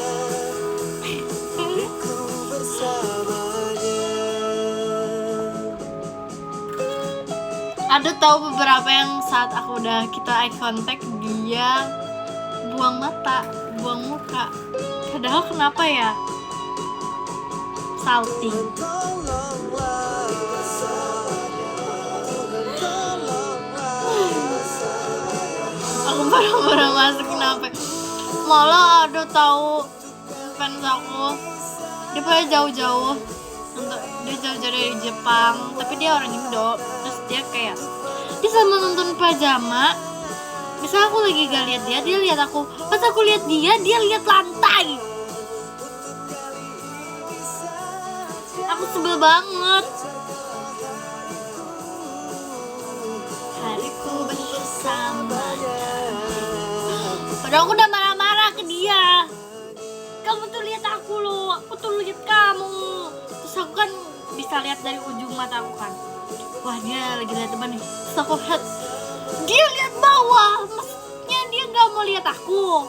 Ada tahu beberapa yang saat aku udah kita eye contact dia buang mata, buang muka. Padahal kenapa ya? Salting. Aku bareng-bareng masuk kenapa? Malah ada tahu fans aku. Dia pada jauh-jauh. Dia jauh-jauh dari Jepang, tapi dia orang Indo. Terus dia kayak dia sama nonton pajama. Misal aku lagi gak lihat dia lihat aku. Pas aku lihat dia lihat lantai. Aku sebel banget. Hariku bersamanya. Padahal aku udah marah-marah ke dia. Kamu tuh lihat aku loh, aku tuh lihat kamu. Terus aku kan bisa lihat dari ujung mata aku kan. Wah dia lagi lihat teman nih. Terus aku lihat dia lihat bawah. Maksudnya dia nggak nggak mau lihat aku?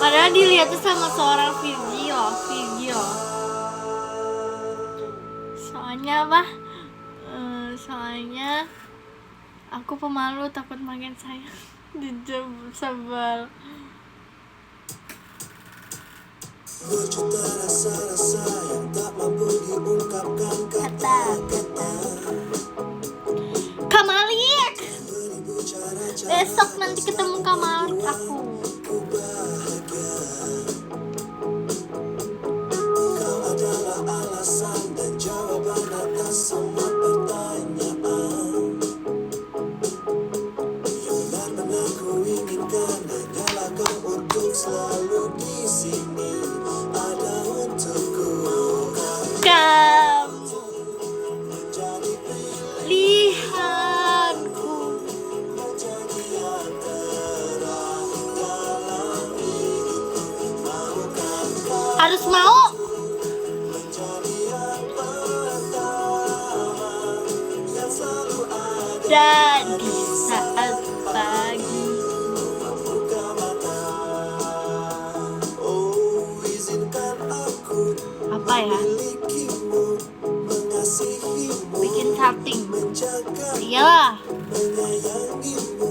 Padahal dilihatnya sama seorang video. Soalnya apa? Soalnya aku pemalu, takut makin sayang. Sebel. Berjuta rasa-rasa yang tak mampu diungkapkan kata-kata. Kamalik, Beribu cara-cara besok nanti ketemu Kamalik aku. ku bahagia. Kau adalah alasan dan jawaban atas semua pertanyaan. Yang benar-benar ku inginkan hanyalah kau untuk selalu di sini. Ada untukku. Kamu Jadi lihatku. menjadi yang terang dalam hidupku. Maukah kau Harus mau. menjadi yang pertama yang selalu ada? Dan di saat pagi. Buka mata. Oh, izinkan aku Apa ya? memilikimu, mengasihimu, Bikin something. menjaga, Iyalah. menyayangimu,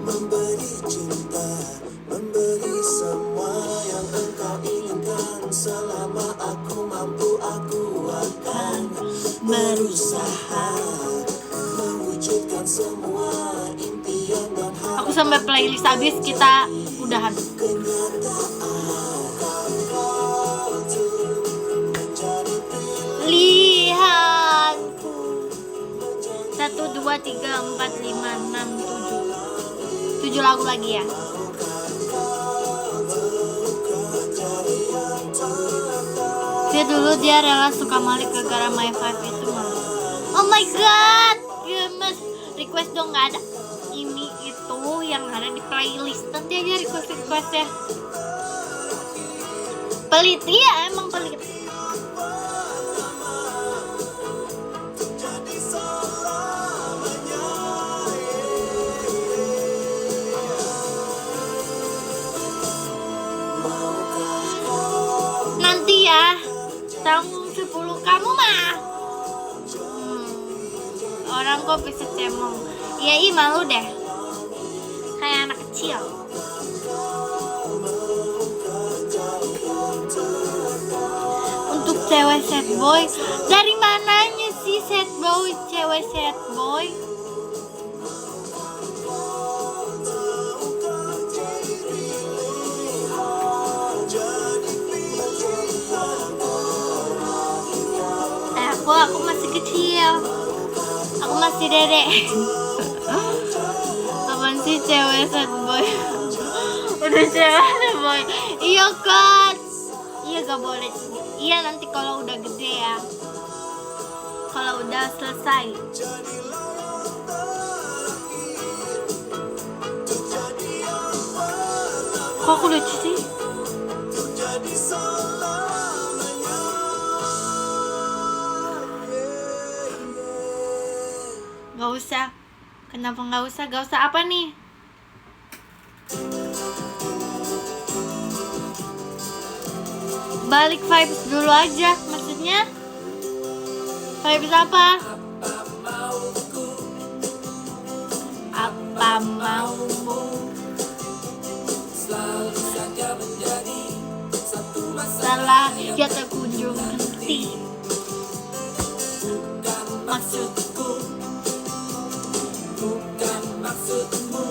memberi cinta, memberi semua yang engkau inginkan. Selama aku mampu, aku akan berusaha mewujudkan semua impian dan harapan. Aku sampai playlist habis, kita udahan. Lihatku. 1, 2, 3, 4, 5, 6, 7. 7 lagu lagi ya. Dia dulu dia rela suka Malik gara-gara My Five itu mah. Oh my god, gemes. Request dong, nggak ada ini itu yang ada di playlist. Nanti aja request ya. Pelit, iya emang pelit. Nanti ya, tahun 10 kamu mah. Orang kok bisa cemong. Iya, malu deh. Kayak anak kecil. Untuk cewek sad boy, dari mananya sih sad boy, cewek sad boy? Aku masih kecil. Aku masih dedek. Apaan sih cewek sad boy? Udah cewek sad boy. Iya kan? Iya gak boleh. Iya nanti kalau udah gede ya. Kalau udah selesai. Kok aku lucu sih? Gak usah. Kenapa gak usah? Gak usah apa nih? Balik vibes dulu aja. Maksudnya vibes apa? Apa maumu? Salah ya tak kunjung henti. Maksudku bukan maksudmu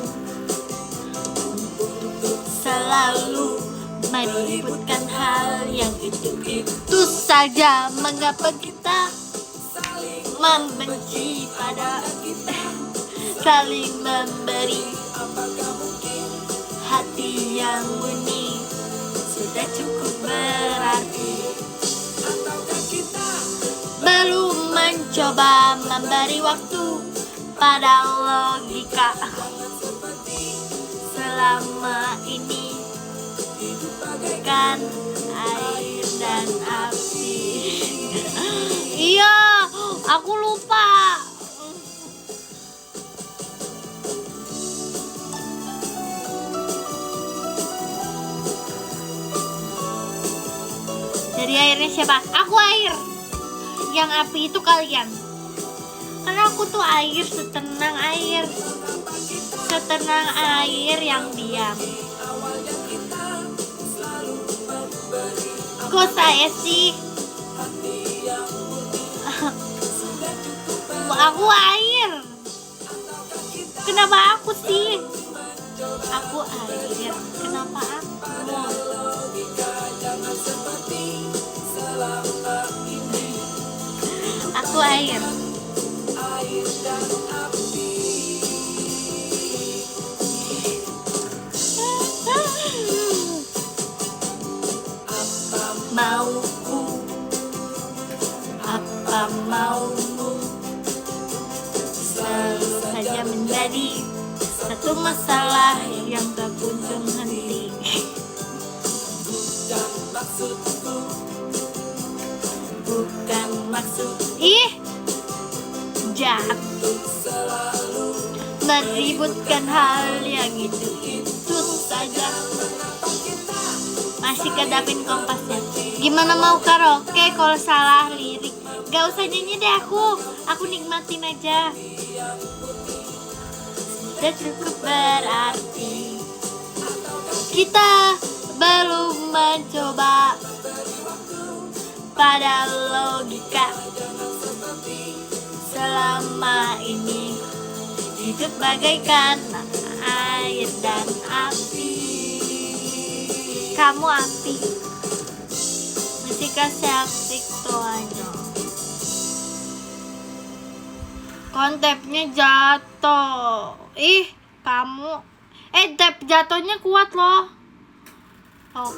untuk selalu meributkan hal yang itu saja. Mengapa kita membenci pada saling memberi hati yang murni sudah cukup berarti. Ataukah kita belum mencoba memberi waktu pada logika? Selama ini kan air dan api. Iya, aku lupa. Dari airnya siapa? Aku air. Yang api itu kalian. Karena aku tuh air, setenang air. Setenang air yang diam. Kok saya sih? Aku air. Kenapa aku sih? Aku air. Kenapa aku? Aku air. Mauku, apa maumu, selalu saja menjadi satu masalah yang tak kunjung henti. Bukan maksud jahat meributkan hal yang itu saja. Masih kedapin kompasnya. Gimana mau karaoke kalau salah lirik? Gak usah nyanyi deh aku nikmatin aja. Sudah cukup berarti kita belum mencoba pada logika. Selama ini hidup bagaikan air dan api. Kamu api, masih kasih asik tuanya. Kontepnya jatuh. Kamu tap jatuhnya kuat loh. Oh,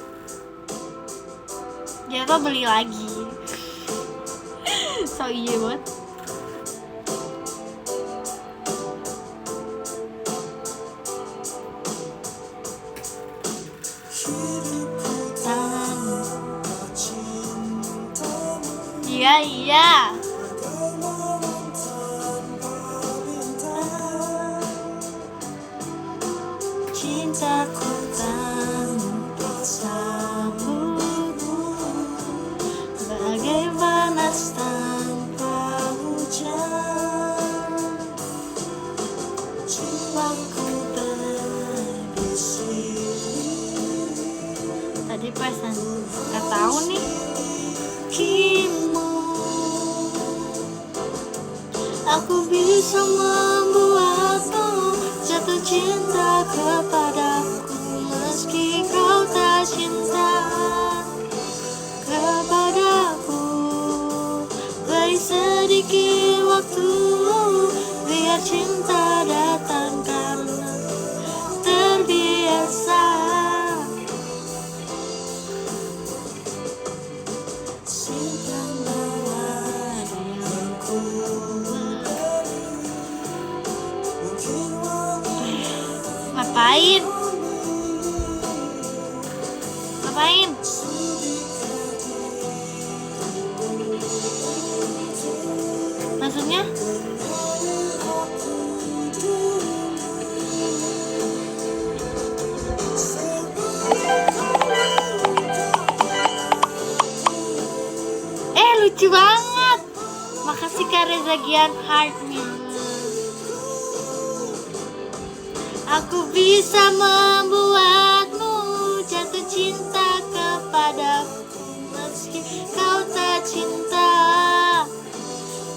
jatuh beli lagi. So iya banget. Iya. Cintaku tanpa sambutmu, bagai panas tanpa hujan. Jiwaku terbisi. Tadi pesan, gak tahu nih. Aku bisa membuatmu jatuh cinta kepadaku, meski kau tak cinta kepadaku. Beri sedikit waktu, biar cinta datang karena terbiasa. Simpan mawar yang ku Ngapain? Maksudnya? Lucu banget. Makasih Kak Reza Gian Heartnya. Aku bisa membuatmu jatuh cinta kepadaku, meski kau tak cinta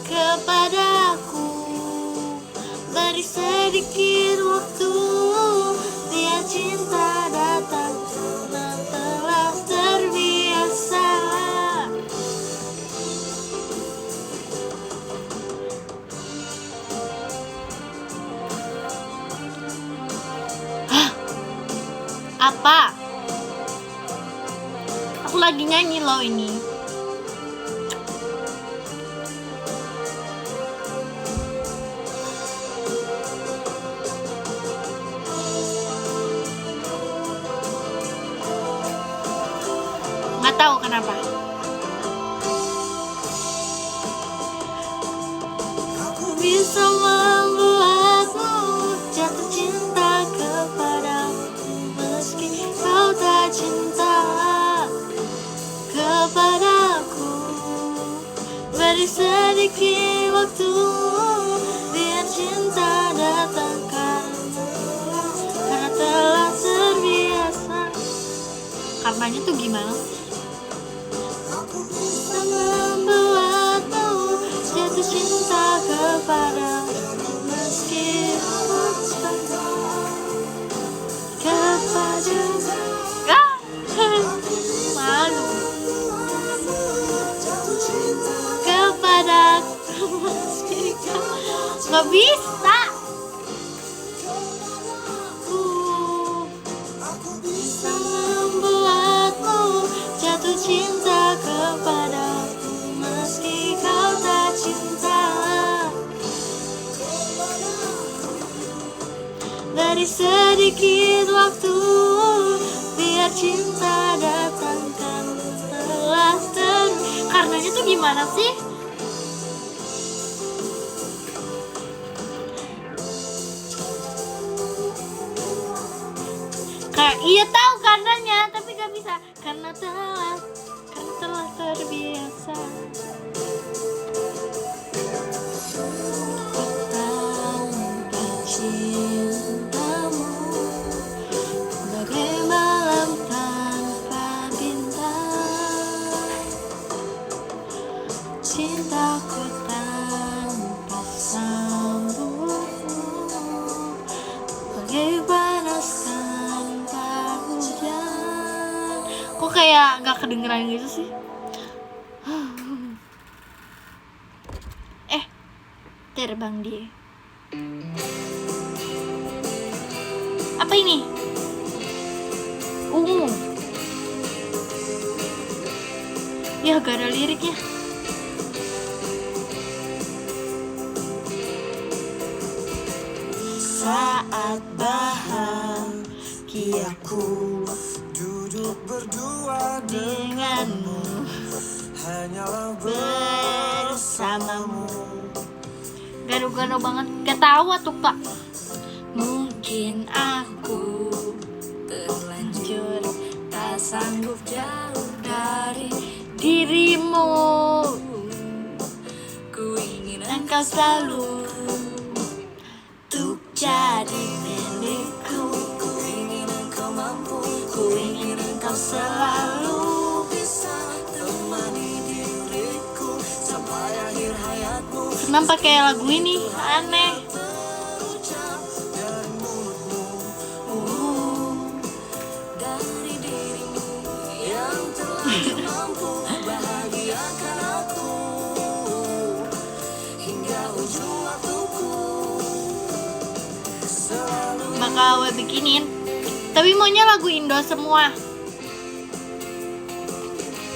kepadaku. Beri sedikit waktu, biar cinta datang karena telah terbiasa. Apa? Aku lagi nyanyi loh ini. Nggak tahu kenapa. bisa membuatmu jatuh cinta kepadaku meski kau tak cinta kepadaku. Beri sedikit waktu biar cinta datang karena telah terbiasa. Karenanya tuh gimana sih? Bisa membuatmu jatuh cinta kepadaku meski kepadaku. Malu kepadaku meski nggak bisa. Bisa membuatmu jatuh cinta kepadaku meski kau tak cinta. Beri sedikit waktu biar cinta datangkan telah karenanya tuh gimana sih? Kayak iya tahu karenanya tapi gak bisa karena telah terbiasa. Tanpa cintamu bagai malam tanpa bintang, cintaku tanpa sambutmu bagai panas tanpa hujan. Kok kayak gak kedengeran gitu sih? Terbang dia. Apa ini? Ya gak ada liriknya. Saat bahagiaku Duduk berdua denganmu, hanyalah bersamamu. Garu-garu banget, gak tahu tuh kak. Mungkin aku terlanjur tak sanggup jauh dari dirimu. Ku ingin engkau selalu untuk jadi milikku. Ku ingin engkau mampu, ku ingin engkau selalu bisa temani diriku sampai akhir hayatmu. Kenapa pakai lagu ini? Aneh. Dari dirimu yang terlanjur mampu bahagiakan aku hingga ujung waktuku. Bakal gue bikinin. Tapi maunya lagu Indo semua.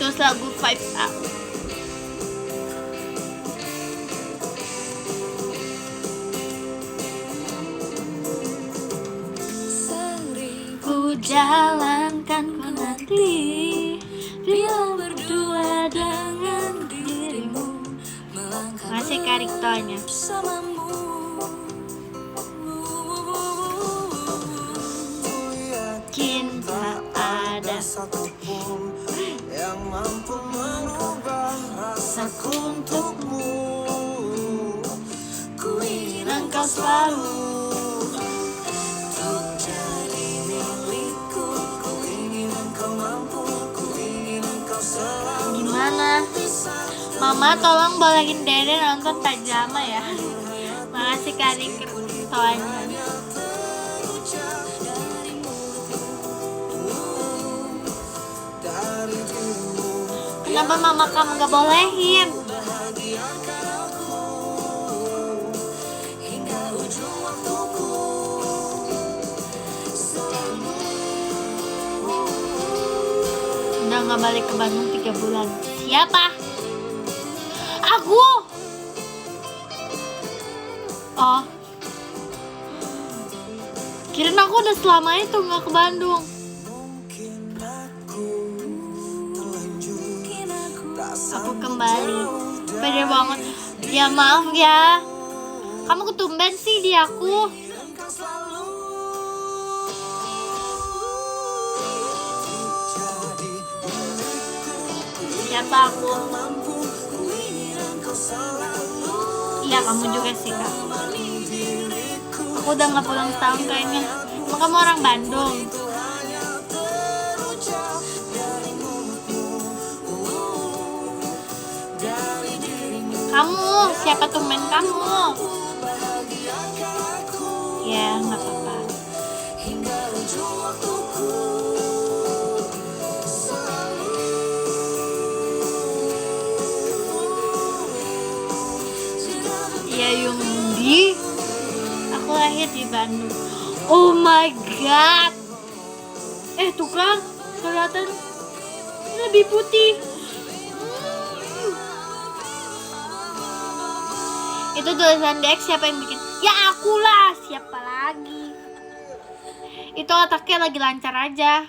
Terus lagu Vibes Up. Ku jalankan ku nanti bila berdua dengan dirimu. Masih kariktonya. Bersamamu Cinta ada satupun yang mampu mengubah rasaku untukmu. ku ingin engkau selalu. untuk jadi milikku. Ku ingin engkau mampu, ku ingin engkau selalu Gimana? Mama tolong bolehin Dede nonton Tajama ya. Makasih kariktonya. Dari dirimu Kenapa mama kamu gak bolehin? bahagiakan aku hingga ujung waktuku. Udah gak balik ke Bandung 3 bulan. Siapa? Aku. Oh, kirain aku udah selama itu gak ke Bandung. mungkin aku terlanjur tak Aku kembali. Pede banget. Ya maaf ya. Kamu ketumben sih di aku. Siapa aku? Iya, kamu juga sih, Kak. Aku udah gak pulang setahun kayaknya. Emang kamu orang Bandung? Kamu, siapa temen kamu? Ya, gak apa-apa. Ya, Yungdi. Aku lahir di Bandung. Oh my god. Tuh kan, kelihatan lebih putih. Itu tulisan Dex, siapa yang bikin? Ya akulah, siapa lagi? Itu otaknya lagi lancar aja.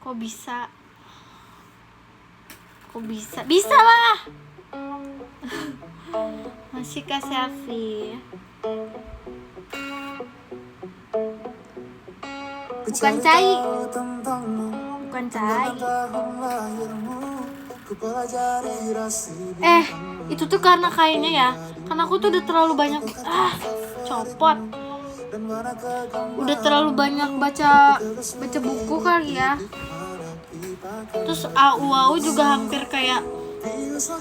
Kok bisa? Bisa lah. Masih ke selfie. Bukan cai. Itu tuh karena kayaknya ya, karena aku tuh udah terlalu banyak copot. Udah terlalu banyak baca buku kali ya. Terus AU juga hampir kayak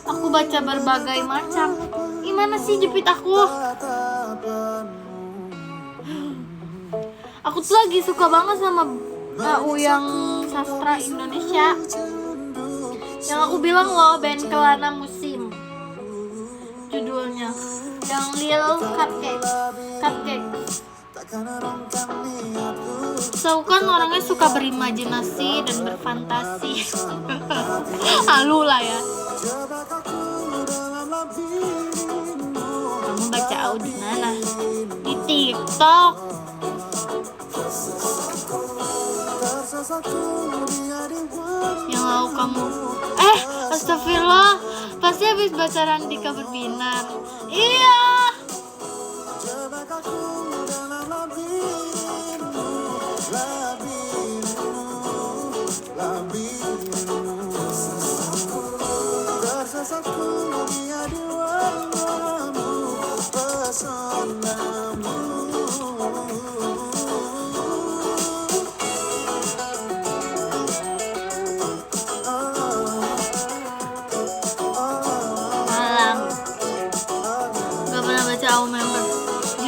aku baca berbagai macam. Gimana sih jepit aku? Aku tuh lagi suka banget sama AU yang sastra Indonesia. Yang aku bilang loh, band Kelana Musim. Judulnya yang Lil Cupcake. So kan orangnya suka berimajinasi dan berfantasi. Halu lah ya. Kamu baca AU di mana? Di TikTok. Yang AU kamu astagfirullah, pasti habis baca Rantika Berbinar. Iya.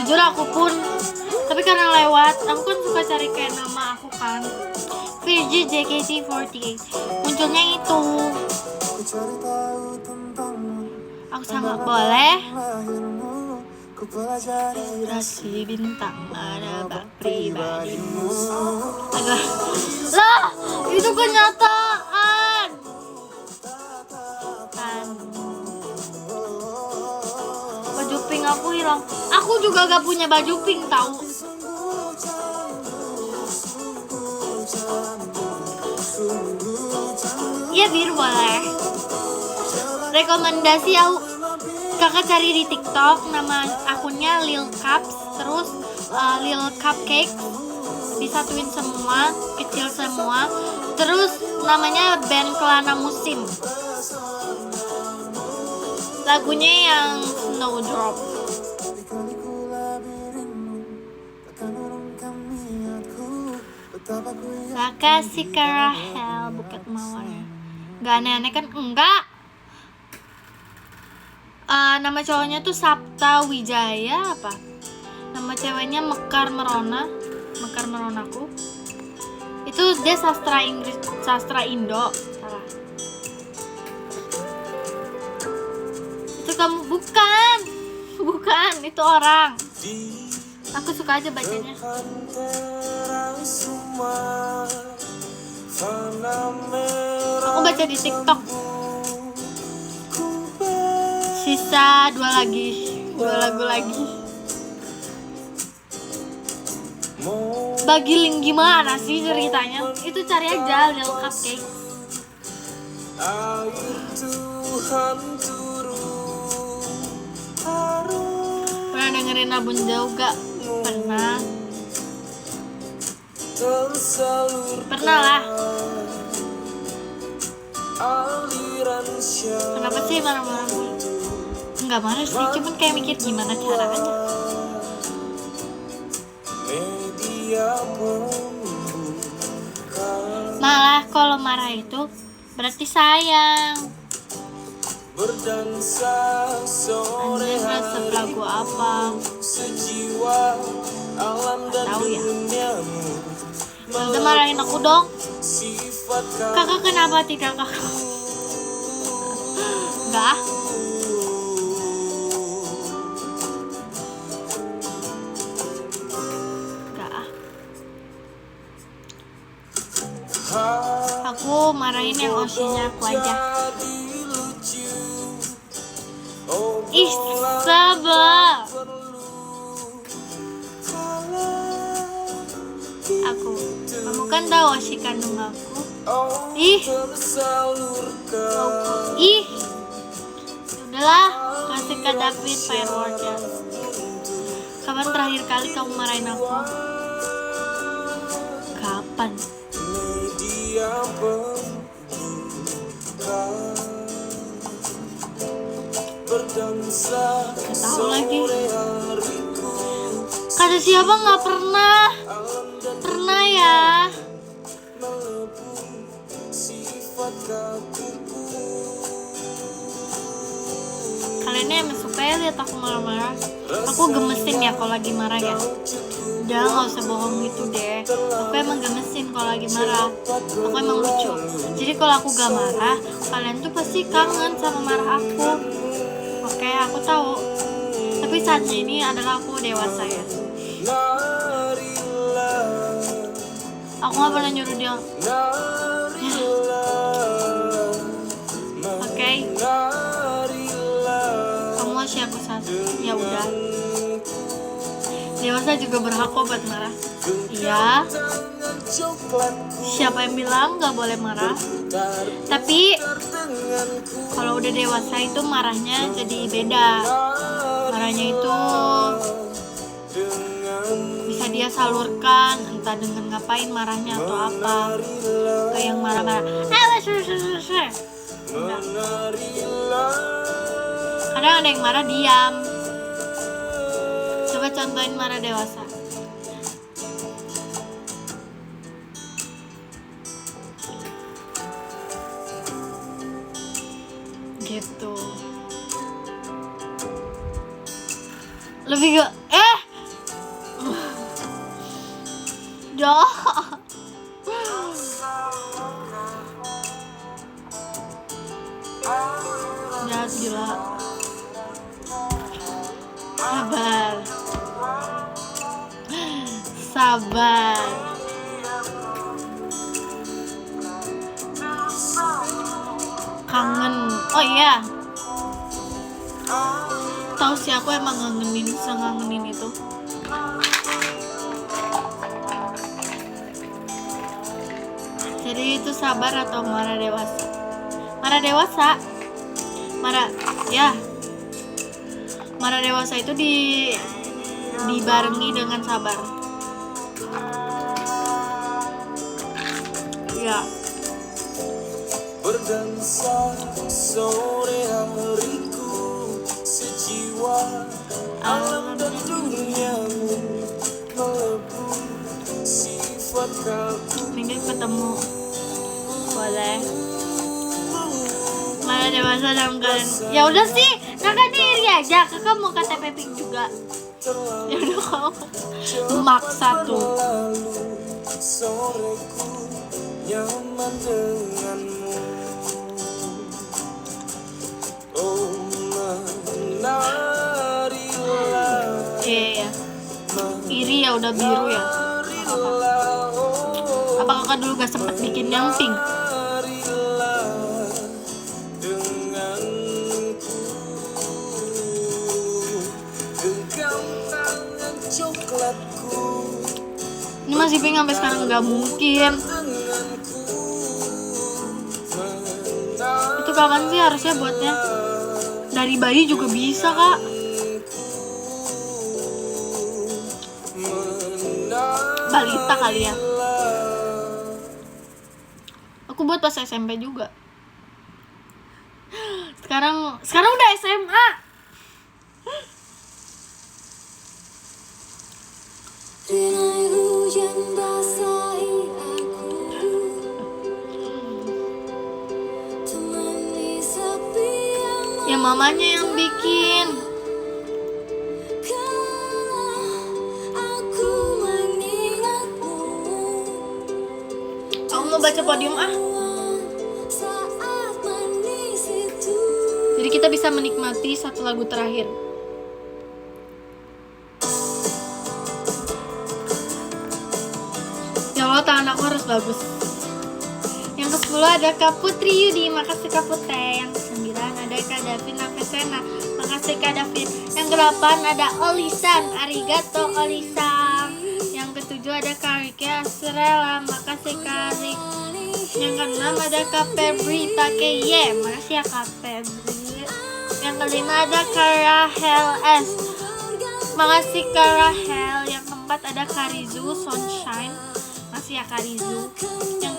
Jujur aku pun, tapi karena lewat, aku kan suka cari kayak nama aku kan, Virgie JKT48, munculnya itu. Aku sangat boleh rasi bintang menebak pribadimu. Agak lah, itu kenyataan kan. Baju pink aku hilang. Aku juga gak punya baju pink tahu. Iya biru boleh. Rekomendasi aku, kakak cari di TikTok, nama akunnya Lil Cups, terus Lil Cupcake, disatuin semua, kecil semua, terus namanya band Kelana Musim. Lagunya yang Snowdrop. Makasih ke Rahel Buket Mawar. Gak aneh-aneh kan? Enggak. Nama cowoknya tuh Sapta Wijaya apa? Nama ceweknya Mekar Meronaku. Itu dia sastra Inggris, sastra Indo. Salah. Itu kamu bukan, itu orang. Aku suka aja bacanya. Aku baca di TikTok. Sisa 2 lagu lagi. Bagi link gimana sih ceritanya? Itu cari aja Lil Cupcake. Pernah denger dengerin album jauh gak? Pernah. Pernah lah. Kenapa sih marah-marah mulu? Enggak marah sih, cuman kayak mikir gimana caranya. Malah kalau marah itu berarti sayang. Anjing resep lagu apa? Tahu ya. Tante marahin aku dong. Kakak kenapa tidak kakak? Enggak. Enggak. Aku marahin yang osinya aku aja. Ih, sabar. Kamu kan tahu Oshi kandung aku. Ih. Udahlah, kasih ke David firework ya. Kapan terakhir kali kamu marahin aku? Kapan? Gak tahu lagi. Kata siapa nggak pernah? Pernah ya. Kalian ini emang suka ya lihat aku marah-marah. Aku gemesin ya kalau lagi marah ya. Udah nggak usah bohong gitu deh. Aku emang gemesin kalau lagi marah. Aku emang lucu. Jadi kalau aku gak marah, kalian tuh pasti kangen sama marah aku. Oke, aku tahu. Tapi saatnya ini adalah aku dewasa ya. Aku gak pernah nyuruh dia. Oke. Kamu masih aku satu. Ya udah. Dewasa juga berhak kok buat marah. Iya. Siapa yang bilang gak boleh marah? Tapi kalau udah dewasa itu marahnya jadi beda. Marahnya itu bisa dia salurkan, entah dengan ngapain marahnya atau apa. Kayak yang marah-marah. Kadang ada yang marah diam. Coba contohin marah dewasa. Gitu. Lebih ke Dah. Jahat gila. Sabar. Sabar. Kangen. Oh iya. Tahu sih aku emang ngangenin itu. Jadi itu sabar atau marah dewasa? Marah dewasa. Marah dewasa itu dibarengi dengan sabar. Ya. Berdansa sore hariku, sejiwa alam dan duniamu melebur sifat kaku. Minggu ketemu. Boleh. Marah dewasa dalam kalian. Ya udah sih, kakak diri aja. Kakak mau KTP Pink juga. Ya udah kamu maksa tuh. Soreku nyaman denganmu. Oh menarilah. Iya. Iri ya udah biru ya. Apa kakak dulu gak sempet bikin yang pink? Ini masih pink sampai sekarang nggak mungkin. Itu kapan sih harusnya buatnya? Dari bayi juga bisa kak. balita kali ya. Aku buat pas SMP juga. Sekarang udah SMA. Rinai hujan basahi aku, temani sepi Ya mamanya yang bikin. aku mengingatmu. Aku mau baca podium ah. Saat manis itu, Jadi kita bisa menikmati satu lagu terakhir. Ya Allah, tangan aku harus bagus. Yang ke-10 ada Kak Putri Yudi, makasih Kak Putri. Yang ke-9 ada Kak Davin Navesena, makasih Kak Davin. Yang ke-8 ada Olisan, arigato Olisan. Yang ke-7 ada Kak Riki Asrela, makasih Kak Rik. Yang ke-6 ada Kak Febri Takeye, makasih ya Kak Febri. Yang ke-5 ada Kak Rahel S, makasih Kak Rahel. Yang ke-4 ada Kak Rizu Sunshine, makasih ya Kak Rizu. Yang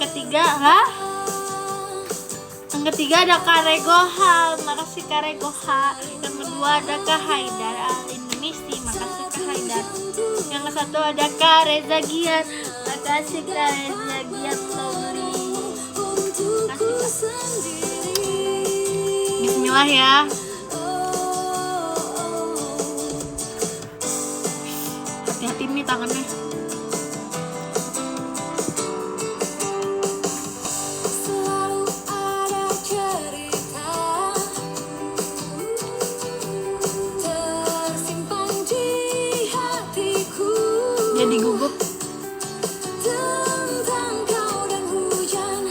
ketiga ada Kak Regoha, makasih Kak Regoha. Yang kedua ada Kak Haidar Al-Indonesia, makasih Kak Haidar. Yang ke-1 ada Kak Reza Gian, makasih Kak Reza Gian Lowry. Makasih Kak. Bismillah ya. Hati-hati nih tangannya. selalu ada cerita tersimpan di hatiku Jadi gugup. tentang kau dan hujan,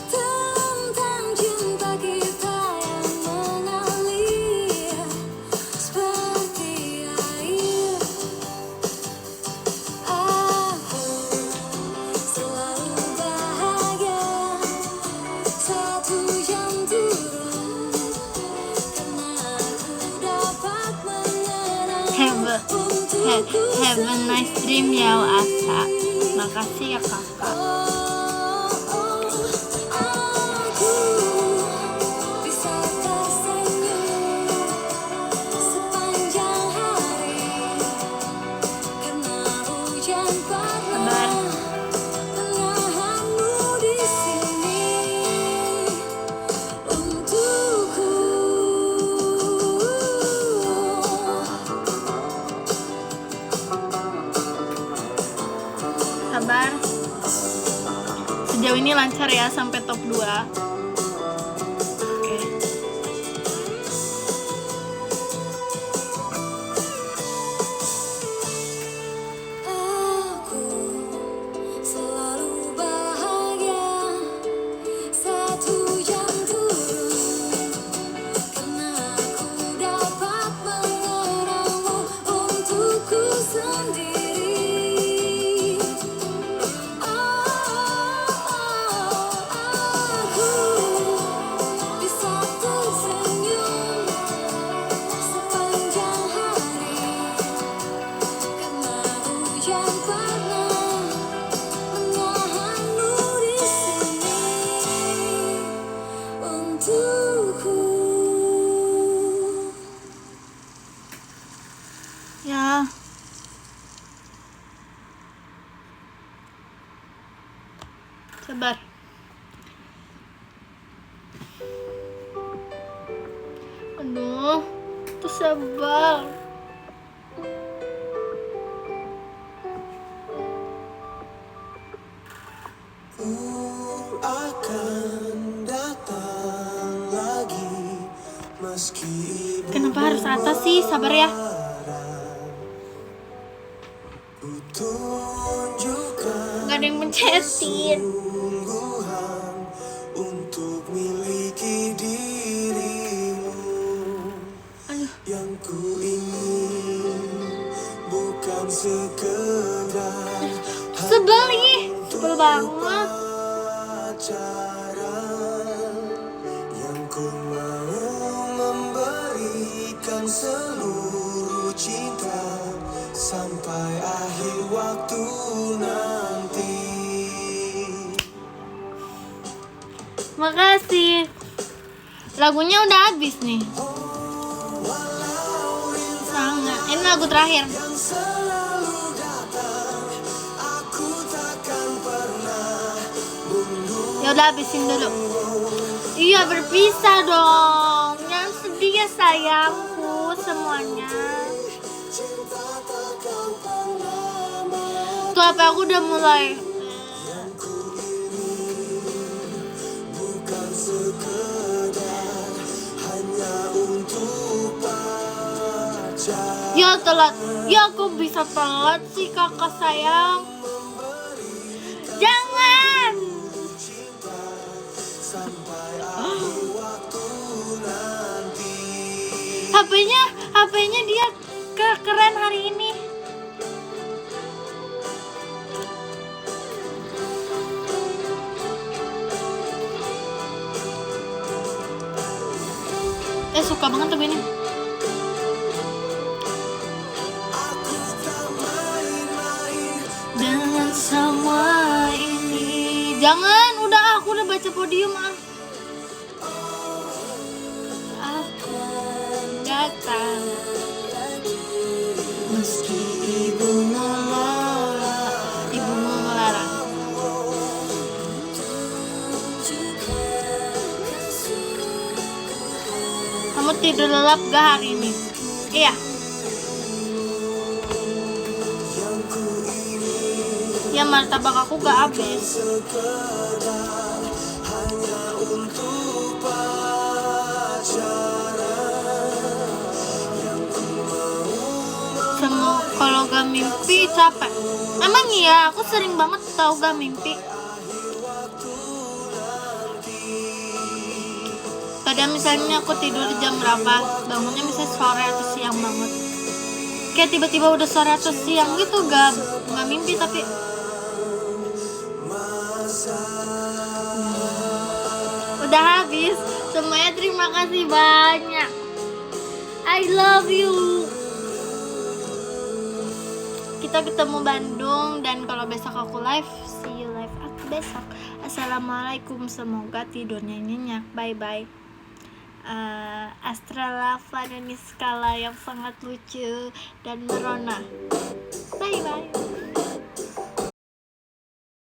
tentang cinta kita yang mengalir seperti air. Aku selalu bahagia saat hujan turun, karena aku dapat mengenang Have a nice dream ya Asa. Makasih ya kakak. Aku bisa tersenyum sepanjang hari, karena hujan Sabar. pernah menahanmu di sini untukku. Sabar. Sejauh ini lancar ya sampai top 2. Oke. Aku selalu bahagia saat hujan turun, karena aku dapat mengenangmu untukku sendiri. Aku bisa tersenyum sepanjang hari, karena hujan pernah menahanmu di sini untukku. Ya. Sabar. Aduh, tuh sabar. Akan datang lagi meski Kenapa harus atas sih? Sabar ya. tunjukkan Gak ada yang mencetin. sungguhan untuk miliki dirimu. Aduh, Yang ku ingin bukan sekedar sebel nih. Sebel banget. pacaran. Yang ku mau memberikan seluruh cinta sampai akhir waktu nanti. Makasih. Lagunya udah habis nih. Sangat. Ini lagu terakhir. Ya udah habisin dulu. Iya, berpisah dong. Jangan sedih ya sayangku semuanya. Tuh HP aku udah mulai. Ya telat. Ya aku bisa telat sih kakak sayang. Jangan. HP-nya dia keren hari ini. Suka banget tuh ini. Dengan semua ini. Jangan, aku udah baca podium Akan datang meski ibu melarang. Kamu tidur lelap gak hari ini? Iya. Ya martabak aku gak habis. Kalau gak mimpi capek. Emang iya, aku sering banget tau gak mimpi. Kadang misalnya aku tidur jam berapa, bangunnya misalnya sore atau siang banget. Kayak tiba-tiba udah sore atau siang gitu, gak mimpi tapi udah habis. Semuanya terima kasih banyak. I love you. Kita ketemu Bandung, dan kalau besok aku live, see you live aku besok. Assalamualaikum, semoga tidurnya nyenyak. Bye bye. Astra Lava dan Niskala yang sangat lucu dan merona. Bye bye.